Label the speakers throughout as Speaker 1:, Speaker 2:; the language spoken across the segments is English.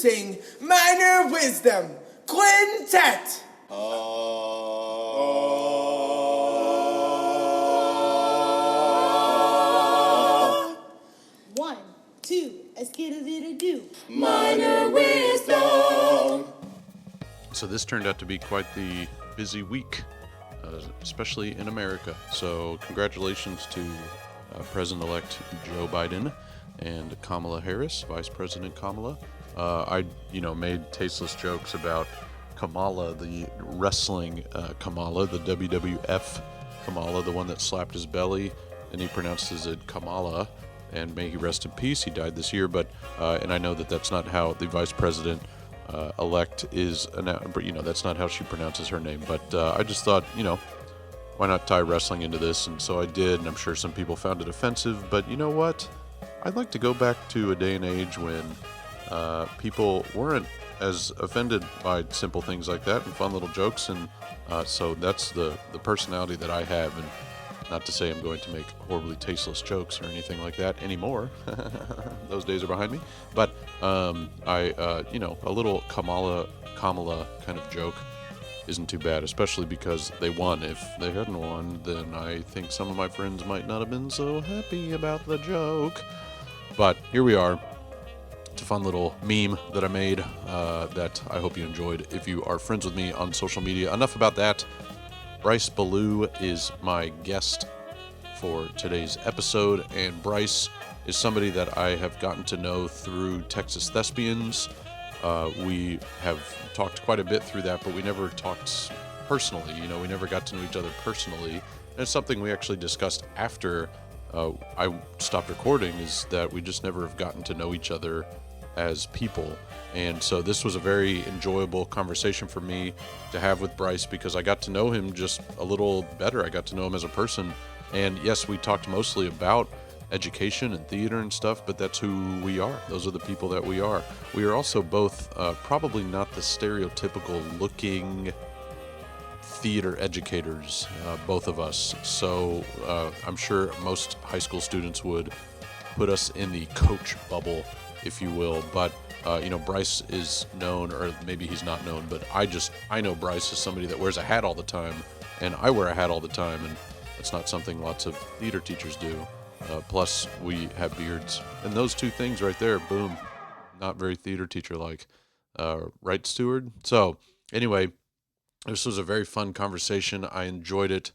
Speaker 1: Introducing Minor Wisdom Quintet.
Speaker 2: One, two, a skidda-didda-doo.
Speaker 1: Minor Wisdom.
Speaker 3: So this turned out to be quite the busy week, especially in America. So congratulations to President-elect Joe Biden and Kamala Harris, Vice President Kamala. I made tasteless jokes about Kamala, the wrestling Kamala, the WWF Kamala, the one that slapped his belly, and he pronounces it Kamala, and may he rest in peace. He died this year, but and I know that that's not how the Vice President elect is, that's not how she pronounces her name, but I just thought, why not tie wrestling into this? And so I did, and I'm sure some people found it offensive, but you know what? I'd like to go back to a day and age when people weren't as offended by simple things like that and fun little jokes, and so that's the personality that I have, and not to say I'm going to make horribly tasteless jokes or anything like that anymore. Those days are behind me. But a little Kamala kind of joke isn't too bad, especially because they won. If they hadn't won, then I think some of my friends might not have been so happy about the joke. But here we are. It's a fun little meme that I made that I hope you enjoyed. If you are friends with me on social media, enough about that. Bryce Ballew is my guest for today's episode, and Bryce is somebody that I have gotten to know through Texas Thespians. We have talked quite a bit through that, but we never talked personally. We never got to know each other personally. And it's something we actually discussed after I stopped recording, is that we just never have gotten to know each other as people. And so this was a very enjoyable conversation for me to have with Bryce, because I got to know him just a little better. I got to know him as a person. And yes, we talked mostly about education and theater and stuff, but that's who we are. Those are the people that we are. We are also both probably not the stereotypical looking theater educators, both of us. So I'm sure most high school students would put us in the coach bubble, if you will. But Bryce is known, or maybe he's not known, but I know Bryce is somebody that wears a hat all the time, and I wear a hat all the time, and it's not something lots of theater teachers do. Plus, we have beards, and those two things right there, boom, not very theater teacher-like. Right, Steward? So, anyway, this was a very fun conversation. I enjoyed it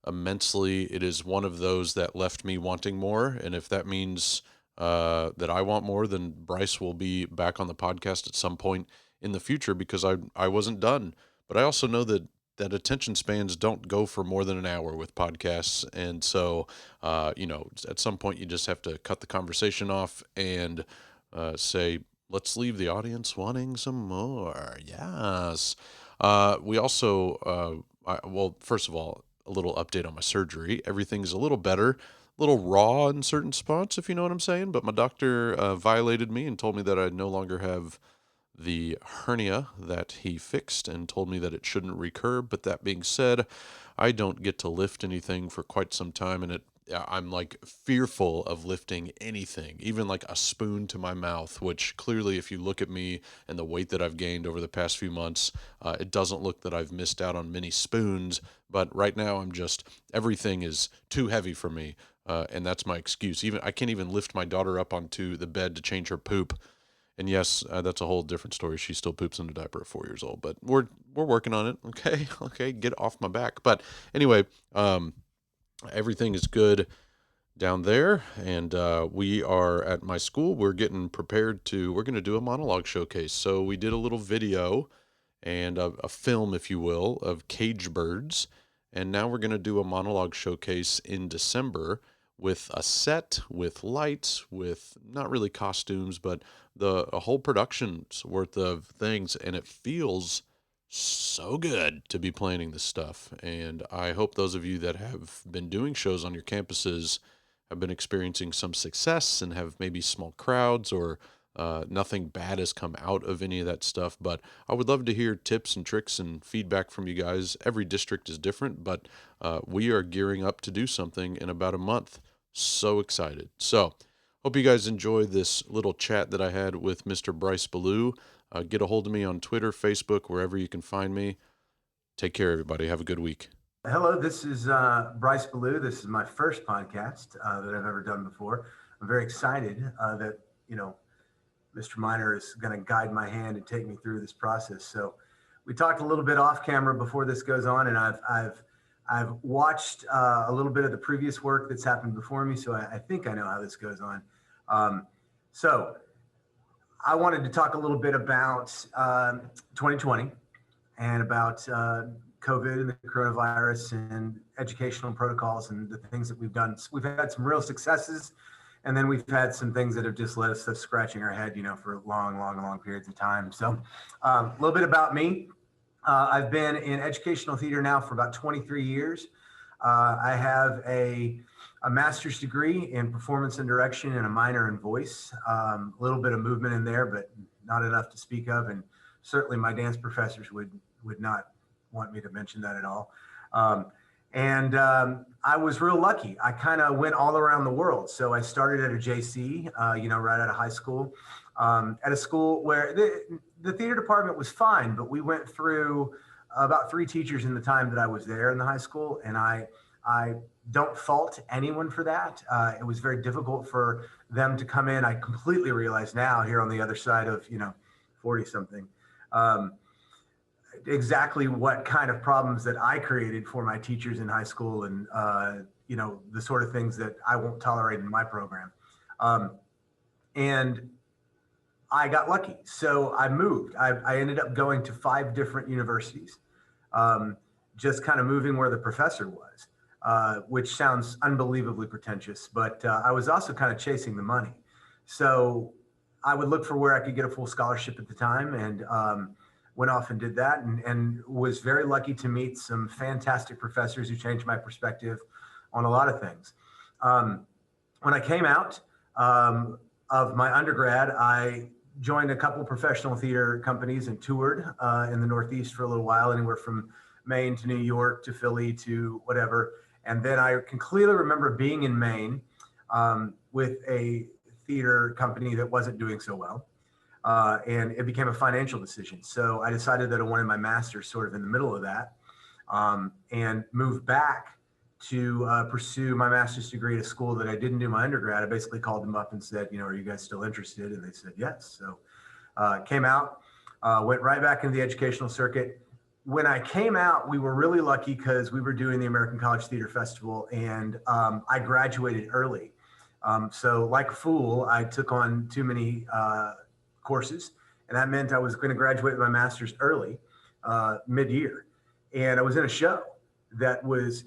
Speaker 3: immensely. It is one of those that left me wanting more, and if that means that I want more, then Bryce will be back on the podcast at some point in the future, because I wasn't done. But I also know that attention spans don't go for more than an hour with podcasts. And so, at some point you just have to cut the conversation off and say, let's leave the audience wanting some more. Yes. We also, first of all, a little update on my surgery. Everything's a little better. Little raw in certain spots, if you know what I'm saying, but my doctor violated me and told me that I no longer have the hernia that he fixed, and told me that it shouldn't recur. But that being said, I don't get to lift anything for quite some time, and I'm like fearful of lifting anything, even like a spoon to my mouth, which clearly, if you look at me and the weight that I've gained over the past few months, it doesn't look that I've missed out on many spoons. But right now everything is too heavy for me. And that's my excuse. I can't even lift my daughter up onto the bed to change her poop. And yes, that's a whole different story. She still poops in a diaper at 4 years old, but we're working on it. Okay, get off my back. But anyway, everything is good down there, and we are at my school. We're getting prepared we're going to do a monologue showcase. So we did a little video and a film, if you will, of cage birds. And now we're going to do a monologue showcase in December with a set, with lights, with not really costumes, but a whole production's worth of things. And it feels so good to be planning this stuff. And I hope those of you that have been doing shows on your campuses have been experiencing some success and have maybe small crowds, or nothing bad has come out of any of that stuff. But I would love to hear tips and tricks and feedback from you guys. Every district is different, but we are gearing up to do something in about a month. So excited. So Hope you guys enjoy this little chat that I had with Mr. Bryce Ballew. Get a hold of me on Twitter, Facebook, wherever you can find me. Take care, everybody. Have a good week.
Speaker 4: Hello, this is Bryce Ballew. This is my first podcast that I've ever done before. I'm very excited that, Mr. Miner is going to guide my hand and take me through this process. So we talked a little bit off camera before this goes on, and I've watched a little bit of the previous work that's happened before me, so I think I know how this goes on. So I wanted to talk a little bit about 2020 and about COVID and the coronavirus and educational protocols and the things that we've done. We've had some real successes, and then we've had some things that have just led us to scratching our head, for long periods of time. So a little bit about me. I've been in educational theater now for about 23 years. I have a master's degree in performance and direction and a minor in voice. A little bit of movement in there, but not enough to speak of. And certainly my dance professors would not want me to mention that at all. I was real lucky. I kind of went all around the world. So I started at a JC, right out of high school, at a school where the theater department was fine, but we went through about 3 teachers in the time that I was there in the high school. And I don't fault anyone for that. It was very difficult for them to come in. I completely realize now here on the other side of, 40 something, exactly what kind of problems that I created for my teachers in high school and, the sort of things that I won't tolerate in my program. And I got lucky. So I moved. I ended up going to 5 different universities, just kind of moving where the professor was, which sounds unbelievably pretentious, but I was also kind of chasing the money. So I would look for where I could get a full scholarship at the time, and went off and did that, and was very lucky to meet some fantastic professors who changed my perspective on a lot of things. When I came out of my undergrad, I joined a couple professional theater companies and toured in the Northeast for a little while, anywhere from Maine to New York to Philly to whatever. And then I can clearly remember being in Maine with a theater company that wasn't doing so well. And it became a financial decision. So I decided that I wanted my master's sort of in the middle of that, and moved back to pursue my master's degree at a school that I didn't do my undergrad. I basically called them up and said, are you guys still interested? And they said, yes. So came out, went right back into the educational circuit. When I came out, we were really lucky because we were doing the American College Theater Festival, and I graduated early. So like a fool, I took on too many courses, and that meant I was going to graduate with my master's early, mid-year. And I was in a show that was,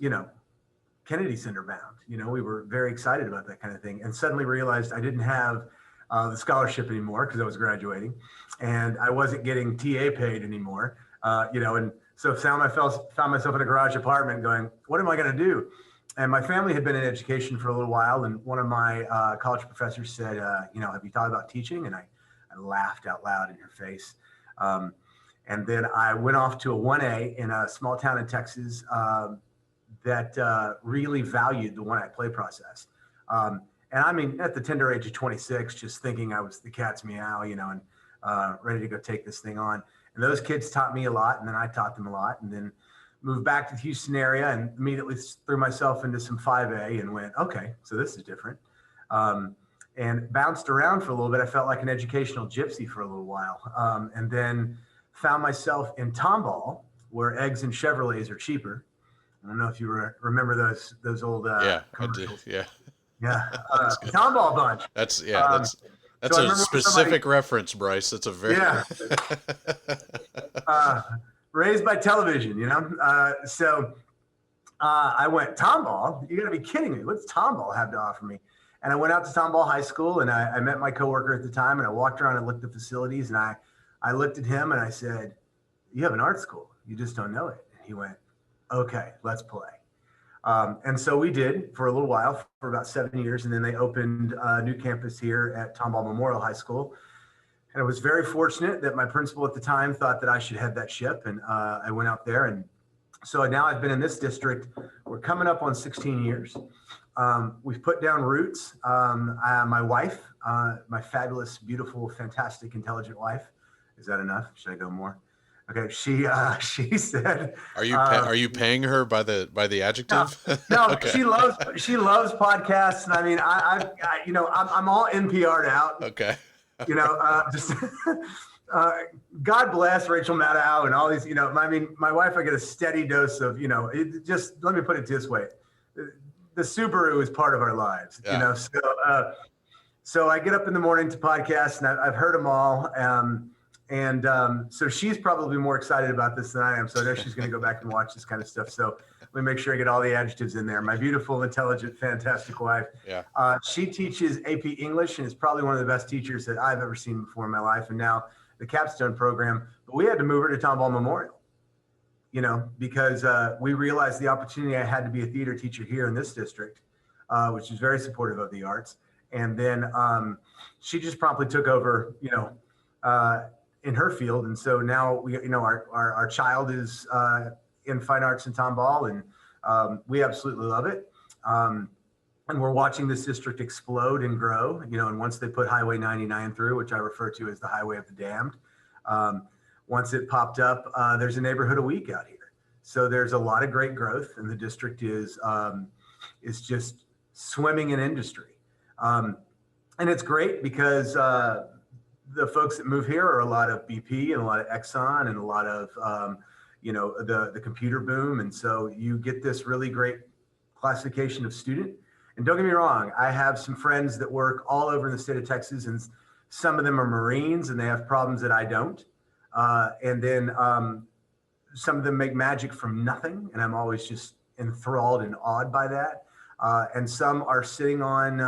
Speaker 4: Kennedy Center bound. We were very excited about that kind of thing, and suddenly realized I didn't have the scholarship anymore because I was graduating, and I wasn't getting TA paid anymore, and so found myself in a garage apartment going, what am I going to do? And my family had been in education for a little while, and one of my college professors said, have you thought about teaching? And I laughed out loud in her face. And then I went off to a 1A in a small town in Texas that really valued the one-act play process. And I mean, at the tender age of 26, just thinking I was the cat's meow, and ready to go take this thing on. And those kids taught me a lot, and then I taught them a lot, and then moved back to the Houston area and immediately threw myself into some 5A and went, okay, so this is different. And bounced around for a little bit. I felt like an educational gypsy for a little while. And then found myself in Tomball, where eggs and Chevrolets are cheaper. I don't know if you remember those old commercials.
Speaker 3: I do. Yeah.
Speaker 4: Yeah. Tomball bunch.
Speaker 3: That's
Speaker 4: so
Speaker 3: a specific reference, Bryce. That's a very
Speaker 4: raised by television, So I went, Tomball? You got to be kidding me. What's Tomball have to offer me? And I went out to Tomball High School, and I met my coworker at the time, and I walked around and looked at facilities, and I looked at him and I said, you have an art school. You just don't know it. And he went, okay, let's play. And so we did for a little while, for about 7 years. And then they opened a new campus here at Tomball Memorial High School. And I was very fortunate that my principal at the time thought that I should head that ship. And I went out there. And so now I've been in this district. We're coming up on 16 years. We've put down roots. My wife, my fabulous, beautiful, fantastic, intelligent wife. Is that enough? Should I go more? Okay. She said,
Speaker 3: Are you paying her by the
Speaker 4: no,
Speaker 3: adjective?
Speaker 4: no,
Speaker 3: Okay.
Speaker 4: she loves podcasts. And I mean, I'm all NPR'd out,
Speaker 3: Okay.
Speaker 4: just, God bless Rachel Maddow and all these, I mean, my wife, I get a steady dose of, let me put it this way. The Subaru is part of our lives,
Speaker 3: Yeah.
Speaker 4: So I get up in the morning to podcasts and I've heard them all. So she's probably more excited about this than I am. So I know she's going to go back and watch this kind of stuff. So let me make sure I get all the adjectives in there. My beautiful, intelligent, fantastic wife.
Speaker 3: Yeah.
Speaker 4: She teaches AP English and is probably one of the best teachers that I've ever seen before in my life. And now the capstone program, but we had to move her to Tomball Memorial, because we realized the opportunity I had to be a theater teacher here in this district, which is very supportive of the arts. And then she just promptly took over, in her field. And so now our child is in fine arts in Tomball, and we absolutely love it. And we're watching this district explode and grow, and once they put Highway 99 through, which I refer to as the Highway of the Damned, once it popped up, there's a neighborhood a week out here. So there's a lot of great growth, and the district is just swimming in industry. And it's great because the folks that move here are a lot of BP and a lot of Exxon and a lot of, the computer boom. And so you get this really great classification of student. And don't get me wrong, I have some friends that work all over in the state of Texas, and some of them are Marines and they have problems that I don't. And then some of them make magic from nothing, and I'm always just enthralled and awed by that. And some are sitting on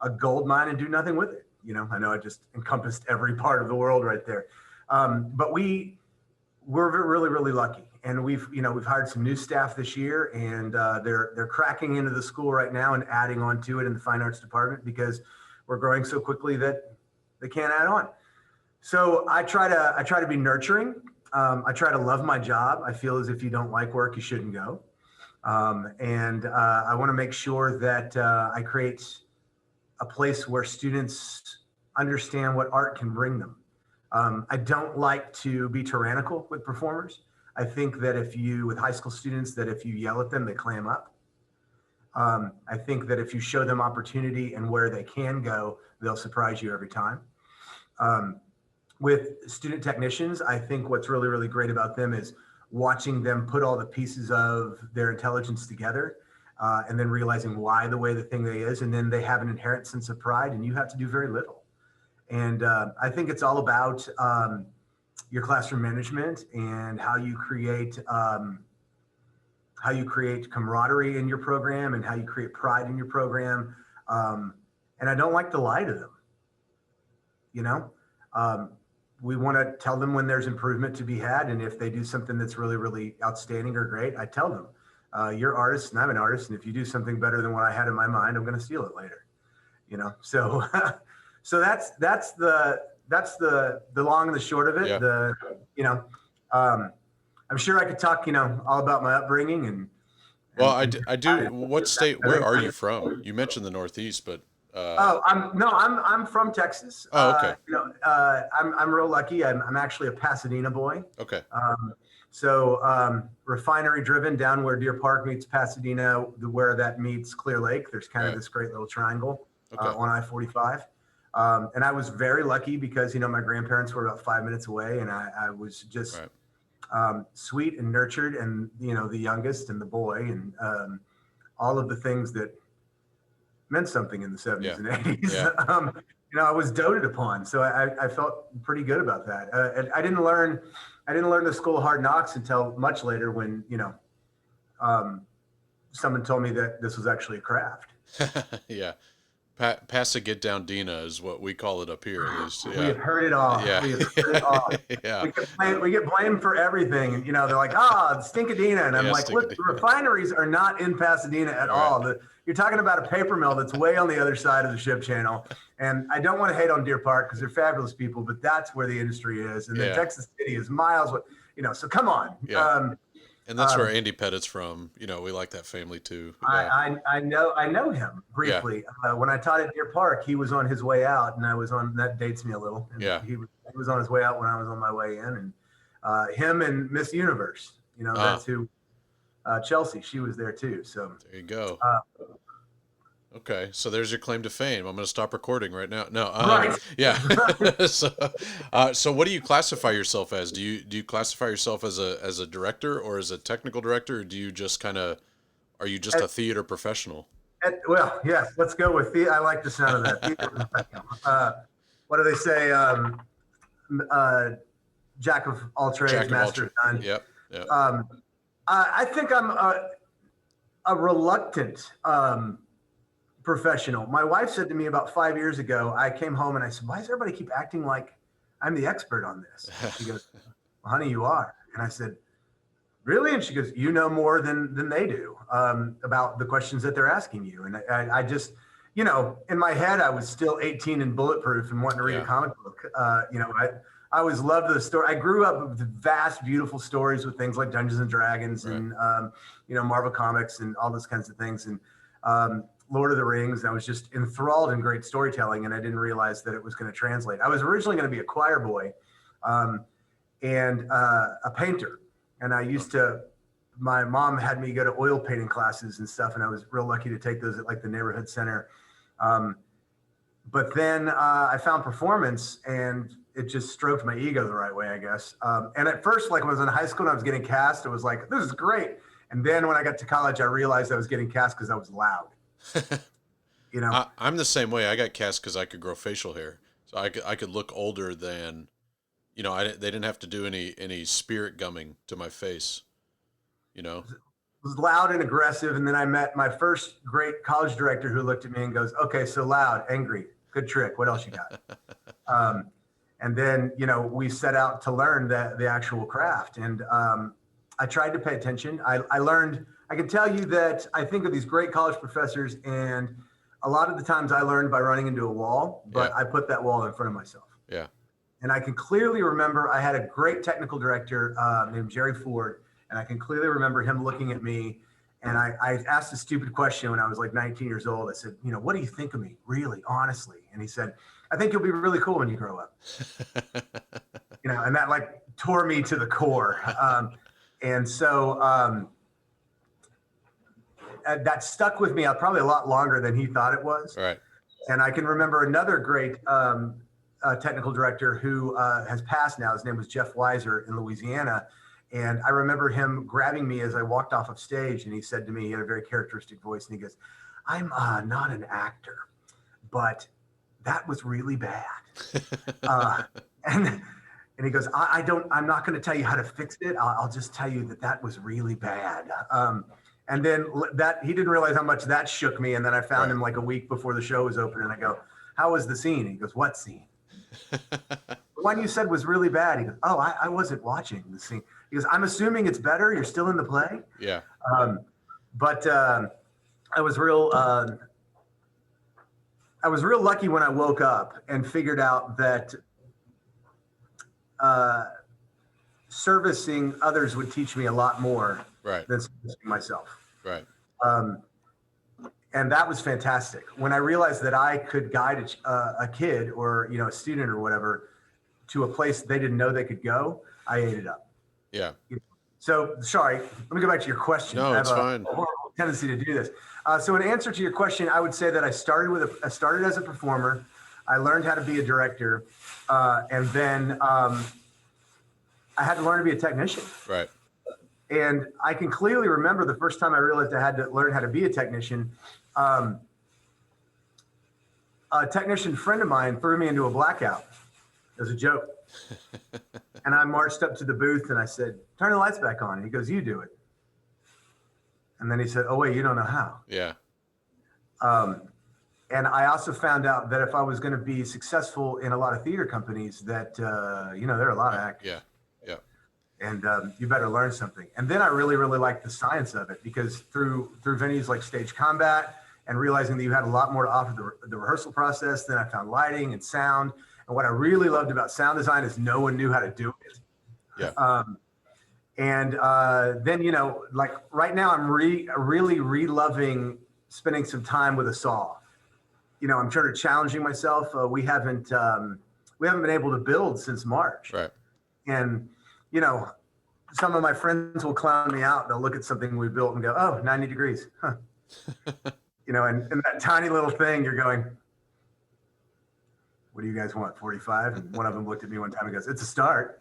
Speaker 4: a gold mine and do nothing with it. I know I just encompassed every part of the world right there. But we're really, really lucky. And we've hired some new staff this year, and they're cracking into the school right now and adding on to it in the fine arts department because we're growing so quickly that they can't add on. So I try to be nurturing. I try to love my job. I feel as if you don't like work, you shouldn't go. And I want to make sure that I create a place where students understand what art can bring them. I don't like to be tyrannical with performers. I think that with high school students, that if you yell at them, they clam up. I think that if you show them opportunity and where they can go, they'll surprise you every time. With student technicians, I think what's really, really great about them is watching them put all the pieces of their intelligence together, and then realizing why the way the thing they is, and then they have an inherent sense of pride, and you have to do very little. And I think it's all about your classroom management and how you create camaraderie in your program and how you create pride in your program. And I don't like to lie to them. We want to tell them when there's improvement to be had, and if they do something that's really, really outstanding or great, I tell them, you're artists and I'm an artist, and if you do something better than what I had in my mind, I'm going to steal it later. So so that's the long and the short of it. Yeah. I'm sure I could talk all about my upbringing and
Speaker 3: well, I do. What state? Where are you from? You mentioned the Northeast, but
Speaker 4: I'm from Texas.
Speaker 3: Oh, okay.
Speaker 4: I'm real lucky. I'm actually a Pasadena boy.
Speaker 3: Okay.
Speaker 4: Refinery driven down where Deer Park meets Pasadena, where that meets Clear Lake. There's kind of this great little triangle on I-45. And I was very lucky because, my grandparents were about 5 minutes away, and I was just sweet and nurtured, and, the youngest and the boy, and all of the things that meant something in the 70s and 80s. Yeah. I was doted upon. So I felt pretty good about that. And I didn't learn the school of hard knocks until much later when, someone told me that this was actually a craft.
Speaker 3: Yeah. Pass a get down Dina is what we call it up here. At least. Yeah.
Speaker 4: We have heard it all.
Speaker 3: Yeah.
Speaker 4: We have heard it all.
Speaker 3: Yeah.
Speaker 4: We get blamed for everything. And, they're like, Stinkadina. And I'm like, look, the refineries are not in Pasadena at all. You're talking about a paper mill that's way on the other side of the ship channel. And I don't want to hate on Deer Park because they're fabulous people, but that's where the industry is. And then Texas City is miles, so come on.
Speaker 3: Yeah. And that's where Andy Pettit's from. You know, we like that family too.
Speaker 4: I know him briefly. When I taught at Deer Park, he was on his way out, and I was on. That dates me a little. And
Speaker 3: Yeah.
Speaker 4: he was on his way out when I was on my way in, and him and Miss Universe. You know, that's who. Chelsea, she was there too. So
Speaker 3: there you go. Okay, so there's your claim to fame. I'm going to stop recording right now. No,
Speaker 4: right.
Speaker 3: Yeah. So what do you classify yourself as? Do you classify yourself as a director or as a technical director, or do you just are you just a theater professional?
Speaker 4: Well, yes. Let's go with I like the sound of that. Theater professional. What do they say? Jack of all trades, master of none.
Speaker 3: Yep.
Speaker 4: I think I'm a reluctant professional. My wife said to me about 5 years ago, I came home and I said, why does everybody keep acting like I'm the expert on this? She goes, well, honey, you are. And I said, really? And she goes, you know more than they do about the questions that they're asking you. And I just, you know, in my head, I was still 18 and bulletproof and wanting to read a comic book. You know, I always loved the story. I grew up with vast, beautiful stories with things like Dungeons and Dragons and, you know, Marvel Comics and all those kinds of things. And Lord of the Rings. I was just enthralled in great storytelling, and I didn't realize that it was going to translate. I was originally going to be a choir boy and a painter. And I used to, my mom had me go to oil painting classes and stuff, and I was real lucky to take those at like the neighborhood center. But then I found performance, and it just stroked my ego the right way, I guess. And at first, like when I was in high school and I was getting cast, it was like, this is great. And then when I got to college, I realized I was getting cast because I was loud. You know,
Speaker 3: I'm the same way. I got cast because I could grow facial hair, so I could look older than, you know. They didn't have to do any spirit gumming to my face, you know.
Speaker 4: It was loud and aggressive, and then I met my first great college director who looked at me and goes, "Okay, so loud, angry, good trick. What else you got?" And then, you know, we set out to learn the actual craft, and I tried to pay attention. I learned. I can tell you that I think of these great college professors, and a lot of the times I learned by running into a wall, but I put that wall in front of myself.
Speaker 3: Yeah.
Speaker 4: And I can clearly remember I had a great technical director named Jerry Ford, and I can clearly remember him looking at me, and I asked a stupid question when I was like 19 years old. I said, you know, what do you think of me, really, honestly? And he said, I think you'll be really cool when you grow up. You know, and that like tore me to the core. And so that stuck with me probably a lot longer than he thought it was.
Speaker 3: Right.
Speaker 4: And I can remember another great technical director who has passed now. His name was Jeff Weiser in Louisiana. And I remember him grabbing me as I walked off of stage, and he said to me, he had a very characteristic voice, and he goes, I'm not an actor, but that was really bad. And he goes, I'm not going to tell you how to fix it. I'll just tell you that was really bad. And then he didn't realize how much that shook me. And then I found him like a week before the show was open, and I go, how was the scene? He goes, what scene? The one you said was really bad. He goes, oh, I wasn't watching the scene. He goes, I'm assuming it's better. You're still in the play.
Speaker 3: Yeah.
Speaker 4: But I was real lucky when I woke up and figured out that servicing others would teach me a lot more than servicing myself.
Speaker 3: Right.
Speaker 4: And that was fantastic. When I realized that I could guide a kid or, you know, a student or whatever to a place they didn't know they could go, I ate it up.
Speaker 3: Yeah.
Speaker 4: So, sorry, let me go back to your question.
Speaker 3: No, it's fine.
Speaker 4: A horrible tendency to do this. So in answer to your question, I would say that I started as a performer. I learned how to be a director. And then I had to learn to be a technician.
Speaker 3: Right.
Speaker 4: And I can clearly remember the first time I realized I had to learn how to be a technician. A technician friend of mine threw me into a blackout as a joke. And I marched up to the booth and I said, turn the lights back on. And he goes, you do it. And then he said, oh, wait, you don't know how.
Speaker 3: Yeah.
Speaker 4: And I also found out that if I was going to be successful in a lot of theater companies that, you know, there are a lot of actors.
Speaker 3: Yeah. Yeah.
Speaker 4: And you better learn something. And then I really, really liked the science of it, because through venues like Stage Combat and realizing that you had a lot more to offer the rehearsal process, then I found lighting and sound. And what I really loved about sound design is no one knew how to do it.
Speaker 3: Yeah.
Speaker 4: And then, like right now, I'm really re-loving spending some time with a saw. I'm sort of challenging myself. We haven't been able to build since March.
Speaker 3: Right.
Speaker 4: And, some of my friends will clown me out. They'll look at something we built and go, oh, 90 degrees. Huh. And that tiny little thing, you're going, what do you guys want, 45? And one of them looked at me one time and goes, it's a start.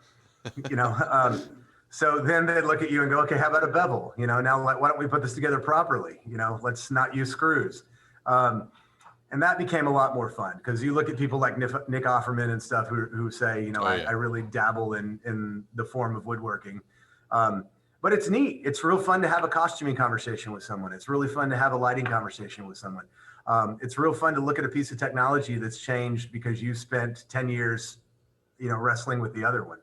Speaker 4: So then they'd look at you and go, okay, how about a bevel? Now why don't we put this together properly? Let's not use screws. And that became a lot more fun because you look at people like Nick Offerman and stuff who say, I really dabble in the form of woodworking. But it's neat. It's real fun to have a costuming conversation with someone. It's really fun to have a lighting conversation with someone. It's real fun to look at a piece of technology that's changed because you spent 10 years, wrestling with the other one.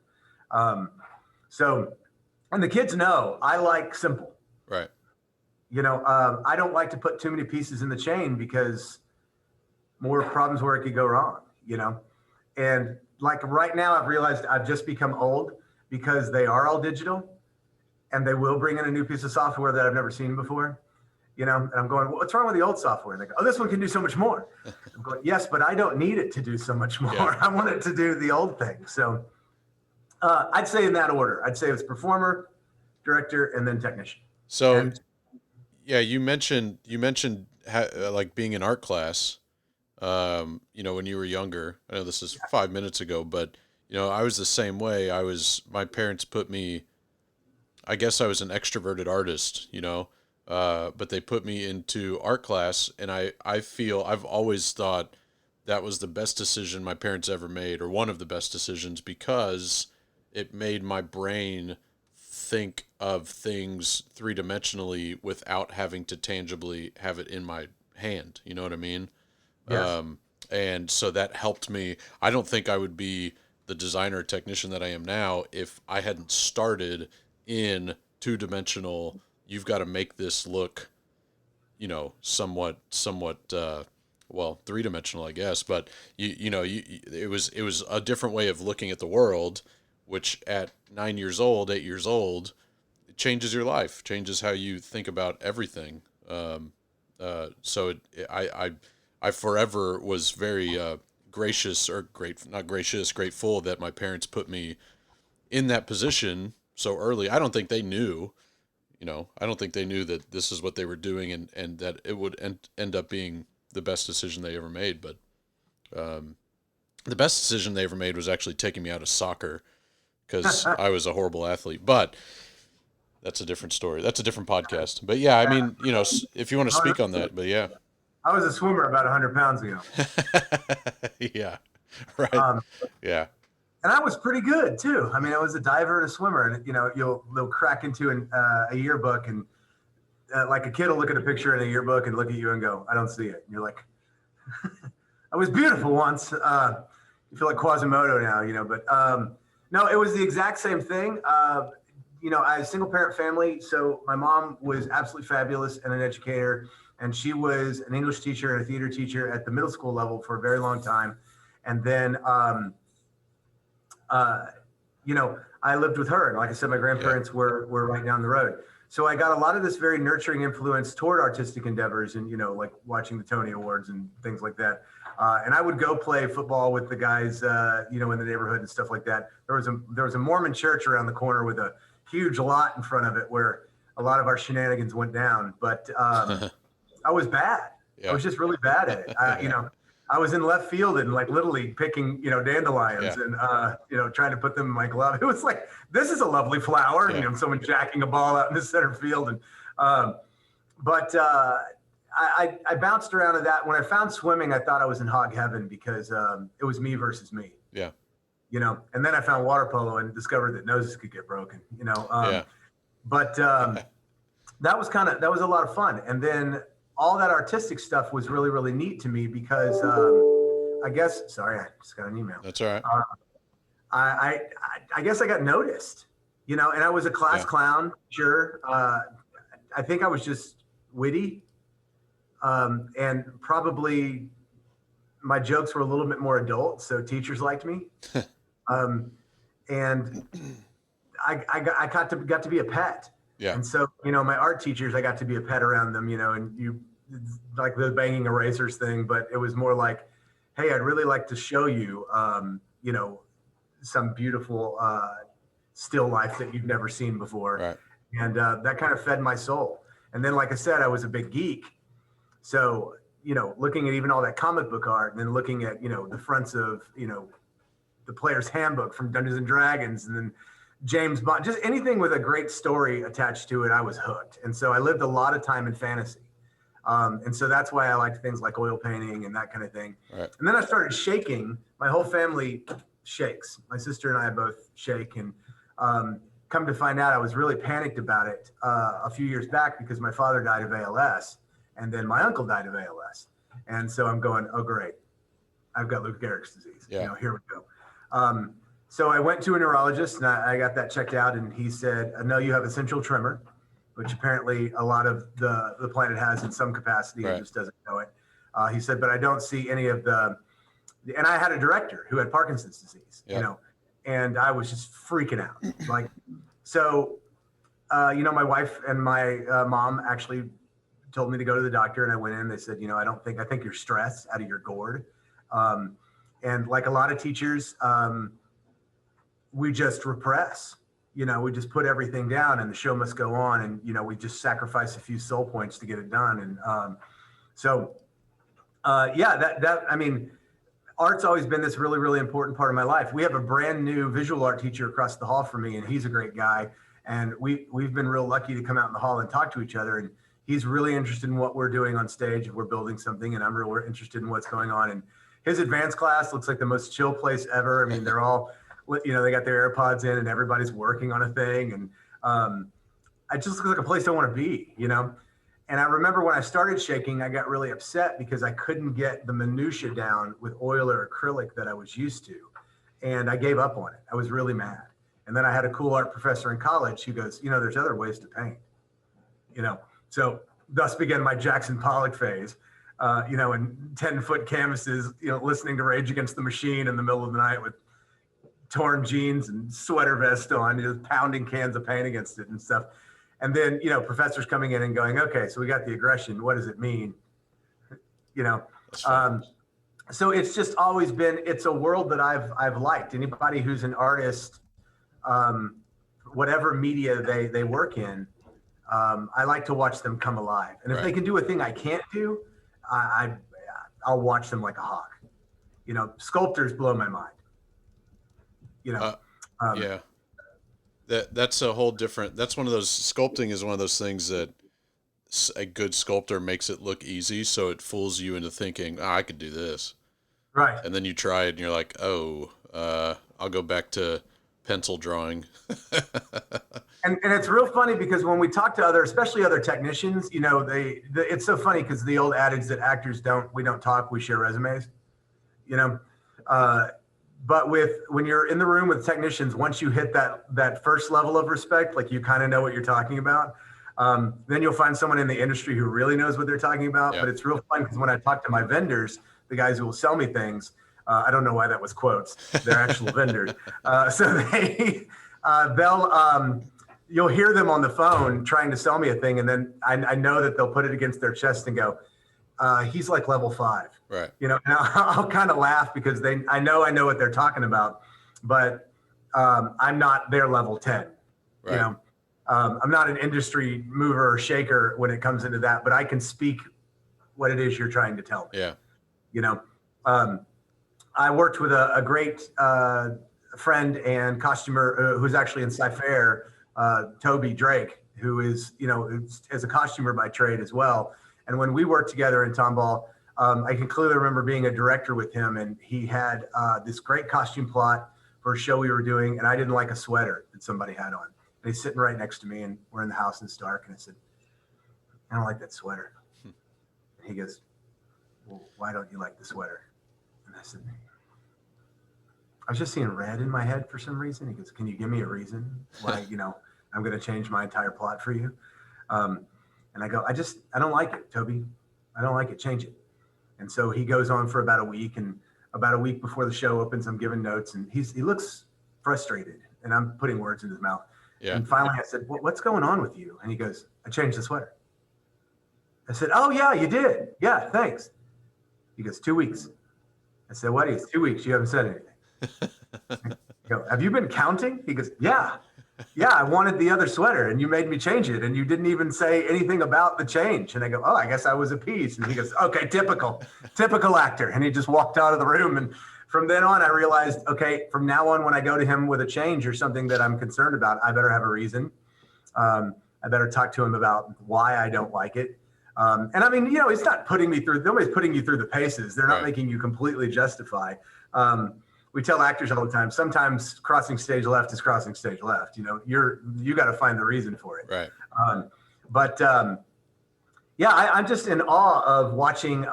Speaker 4: And the kids know I like simple.
Speaker 3: Right.
Speaker 4: I don't like to put too many pieces in the chain because more problems where it could go wrong, and like right now I've realized I've just become old because they are all digital and they will bring in a new piece of software that I've never seen before, and I'm going, well, what's wrong with the old software? And they go, oh, this one can do so much more. I'm going, yes, but I don't need it to do so much more. Yeah. I want it to do the old thing. So I'd say in that order, I'd say it's performer, director, and then technician.
Speaker 3: So you mentioned like being in art class, when you were younger. I know this is 5 minutes ago, but I was the same way. My parents put me, I guess I was an extroverted artist, but they put me into art class, and I feel I've always thought that was the best decision my parents ever made, or one of the best decisions, because it made my brain think of things three-dimensionally without having to tangibly have it in my hand. You know what I mean?
Speaker 4: Yes.
Speaker 3: And so that helped me. I don't think I would be the designer technician that I am now if I hadn't started in two-dimensional. You've got to make this look, somewhat, well, three-dimensional, I guess. But it was a different way of looking at the world, which at 8 years old, it changes your life, changes how you think about everything. So I forever was very grateful that my parents put me in that position so early. I don't think they knew, that this is what they were doing and that it would end up being the best decision they ever made. But the best decision they ever made was actually taking me out of soccer because I was a horrible athlete. But that's a different story. That's a different podcast. But yeah, I mean, if you want to speak on that, but yeah.
Speaker 4: I was a swimmer about 100 pounds ago.
Speaker 3: Yeah. Right. Yeah.
Speaker 4: And I was pretty good too. I mean, I was a diver and a swimmer, and they'll crack into a yearbook, and like a kid will look at a picture in a yearbook and look at you and go, I don't see it. And you're like, I was beautiful once. You feel like Quasimodo now, but no, it was the exact same thing. I had a single parent family. So my mom was absolutely fabulous and an educator. And she was an English teacher and a theater teacher at the middle school level for a very long time. And then, I lived with her. And like I said, my grandparents were right down the road. So I got a lot of this very nurturing influence toward artistic endeavors and, like watching the Tony Awards and things like that. And I would go play football with the guys, in the neighborhood and stuff like that. There was a Mormon church around the corner with a huge lot in front of it where a lot of our shenanigans went down. But I was bad. Yeah. I was just really bad at it. I was in left field and like Little League picking, dandelions and, trying to put them in my glove. It was like, this is a lovely flower, someone jacking a ball out in the center field. And, I bounced around to that. When I found swimming, I thought I was in hog heaven because it was me versus me.
Speaker 3: Yeah.
Speaker 4: And then I found water polo and discovered that noses could get broken, but that was a lot of fun. And then all that artistic stuff was really, really neat to me because I guess, sorry, I just got an email.
Speaker 3: That's all right.
Speaker 4: I guess I got noticed, and I was a class clown. Sure. I think I was just witty. And probably my jokes were a little bit more adult. So teachers liked me. And I got to be a pet.
Speaker 3: Yeah.
Speaker 4: And so, my art teachers, I got to be a pet around them, and like the banging erasers thing, but it was more like, hey, I'd really like to show you, some beautiful still life that you've never seen before.
Speaker 3: Right.
Speaker 4: And that kind of fed my soul. And then, like I said, I was a big geek. So, looking at even all that comic book art, and then looking at, the fronts of, the player's handbook from Dungeons and Dragons, and then James Bond, just anything with a great story attached to it, I was hooked. And so I lived a lot of time in fantasy. And so that's why I liked things like oil painting and that kind of thing.
Speaker 3: Right.
Speaker 4: And then I started shaking. My whole family shakes. My sister and I both shake. And come to find out, I was really panicked about it a few years back because my father died of ALS, and then my uncle died of ALS. And so I'm going, oh, great. I've got Lou Gehrig's disease.
Speaker 3: Yeah.
Speaker 4: Here we go. So I went to a neurologist, and I got that checked out, and he said, no, you have essential tremor, which apparently a lot of the planet has in some capacity.
Speaker 3: Right.
Speaker 4: It just doesn't know it. He said, but I don't see any of and I had a director who had Parkinson's disease, and I was just freaking out. So, my wife and my mom actually told me to go to the doctor, and I went in. They said, I think you're stressed out of your gourd. And like a lot of teachers, we just repress, we just put everything down, and the show must go on. And, we just sacrifice a few soul points to get it done. And art's always been this really, really important part of my life. We have a brand new visual art teacher across the hall from me, and he's a great guy. And we've been real lucky to come out in the hall and talk to each other. And he's really interested in what we're doing on stage. If we're building something, and I'm really interested in what's going on. And his advanced class looks like the most chill place ever. I mean, they're all, they got their AirPods in, and everybody's working on a thing. And it just looks like a place I want to be, And I remember when I started shaking, I got really upset because I couldn't get the minutia down with oil or acrylic that I was used to. And I gave up on it. I was really mad. And then I had a cool art professor in college who goes, there's other ways to paint, So thus began my Jackson Pollock phase, and 10-foot canvases, listening to Rage Against the Machine in the middle of the night with torn jeans and sweater vest on, just pounding cans of paint against it and stuff. And then, professors coming in and going, okay, so we got the aggression. What does it mean? So it's just always been, it's a world that I've liked. Anybody who's an artist, whatever media they work in, I like to watch them come alive. And if they can do a thing I can't do, I'll watch them like a hawk. Sculptors blow my mind.
Speaker 3: Yeah. That's a whole different, that's one of those, sculpting is one of those things that a good sculptor makes it look easy. So it fools you into thinking, I could do this.
Speaker 4: Right.
Speaker 3: And then you try it and you're like, I'll go back to pencil drawing.
Speaker 4: And it's real funny because when we talk to especially other technicians, it's so funny because the old adage that actors we don't talk, we share resumes, but when you're in the room with technicians, once you hit that first level of respect, like you kind of know what you're talking about, then you'll find someone in the industry who really knows what they're talking about. Yeah. But it's real fun because when I talk to my vendors, the guys who will sell me things, I don't know why that was quotes, they're actual vendors. So you'll hear them on the phone trying to sell me a thing. And then I know that they'll put it against their chest and go, he's like level 5.
Speaker 3: Right.
Speaker 4: And I'll kind of laugh because I know what they're talking about, but I'm not their level 10.
Speaker 3: Right.
Speaker 4: I'm not an industry mover or shaker when it comes into that, but I can speak what it is you're trying to tell me.
Speaker 3: Yeah.
Speaker 4: I worked with a great friend and costumer who's actually in Sci-Fair, Toby Drake, who is, is a costumer by trade as well. And when we worked together in Tomball, I can clearly remember being a director with him, and he had this great costume plot for a show we were doing, and I didn't like a sweater that somebody had on. And he's sitting right next to me, and we're in the house and it's dark, and I said, I don't like that sweater. And he goes, well, why don't you like the sweater? And I said, I was just seeing red in my head for some reason. He goes, can you give me a reason why, I'm going to change my entire plot for you? And I go, I don't like it, Toby. I don't like it. Change it. And so he goes on for about a week, and about a week before the show opens, I'm giving notes, and he looks frustrated, and I'm putting words in his mouth.
Speaker 3: Yeah.
Speaker 4: And finally I said, what's going on with you? And he goes, I changed the sweater. I said, oh yeah, you did. Yeah, thanks. He goes, 2 weeks. I said, what is 2 weeks? You haven't said anything. I go, have you been counting? He goes, yeah. Yeah, I wanted the other sweater and you made me change it and you didn't even say anything about the change. And I go, oh, I guess I was appeased. And he goes, okay, typical actor. And he just walked out of the room. And from then on, I realized, okay, from now on, when I go to him with a change or something that I'm concerned about, I better have a reason. I better talk to him about why I don't like it. And I mean, it's not putting me through, nobody's putting you through the paces. They're not making you completely justify. We tell actors all the time, sometimes crossing stage left is crossing stage left. You got to find the reason for it.
Speaker 3: Right.
Speaker 4: I'm just in awe of watching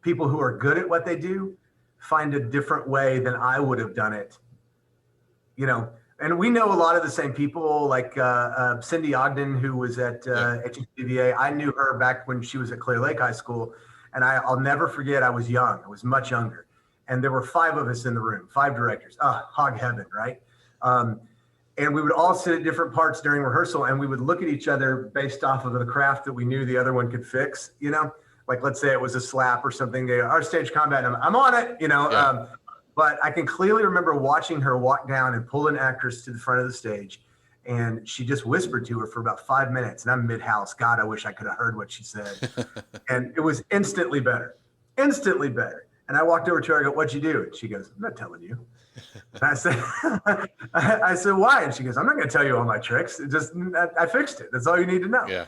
Speaker 4: people who are good at what they do find a different way than I would have done it. And we know a lot of the same people, like Cindy Ogden, who was at HCVA. I knew her back when she was at Clear Lake High School. And I'll never forget, I was young. I was much younger. And there were 5 of us in the room, 5 directors. Hog heaven, right? And we would all sit at different parts during rehearsal, and we would look at each other based off of the craft that we knew the other one could fix, Like, let's say it was a slap or something. Our stage combat, I'm on it, But I can clearly remember watching her walk down and pull an actress to the front of the stage. And she just whispered to her for about 5 minutes. And I'm mid-house. God, I wish I could have heard what she said. And it was instantly better. And I walked over to her. I go, what'd you do? And she goes, I'm not telling you. And I said, why? And she goes, I'm not going to tell you all my tricks. I fixed it. That's all you need to know.
Speaker 3: Yeah.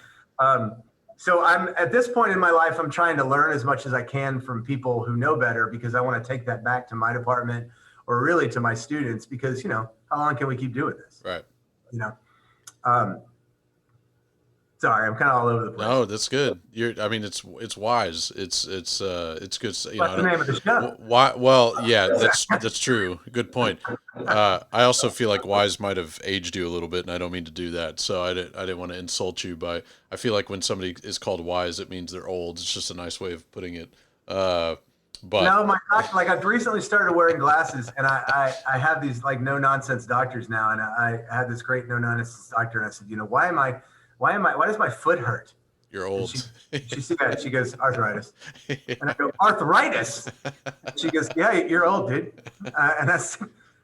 Speaker 4: So I'm at this point in my life, I'm trying to learn as much as I can from people who know better, because I want to take that back to my department or really to my students, because, how long can we keep doing this?
Speaker 3: Right.
Speaker 4: Sorry, I'm kind of all over the place.
Speaker 3: No, that's good. It's wise. It's good.
Speaker 4: What's the name of the show?
Speaker 3: Why? Well, yeah, that's true. Good point. I also feel like wise might have aged you a little bit, and I don't mean to do that. So I didn't want to insult you I feel like when somebody is called wise, it means they're old. It's just a nice way of putting it. But
Speaker 4: no, I've recently started wearing glasses, and I have these like no nonsense doctors now, and I had this great no nonsense doctor, and I said, why does my foot hurt?
Speaker 3: You're old.
Speaker 4: She goes, arthritis. And I go, arthritis? She goes, yeah, you're old, dude. And that's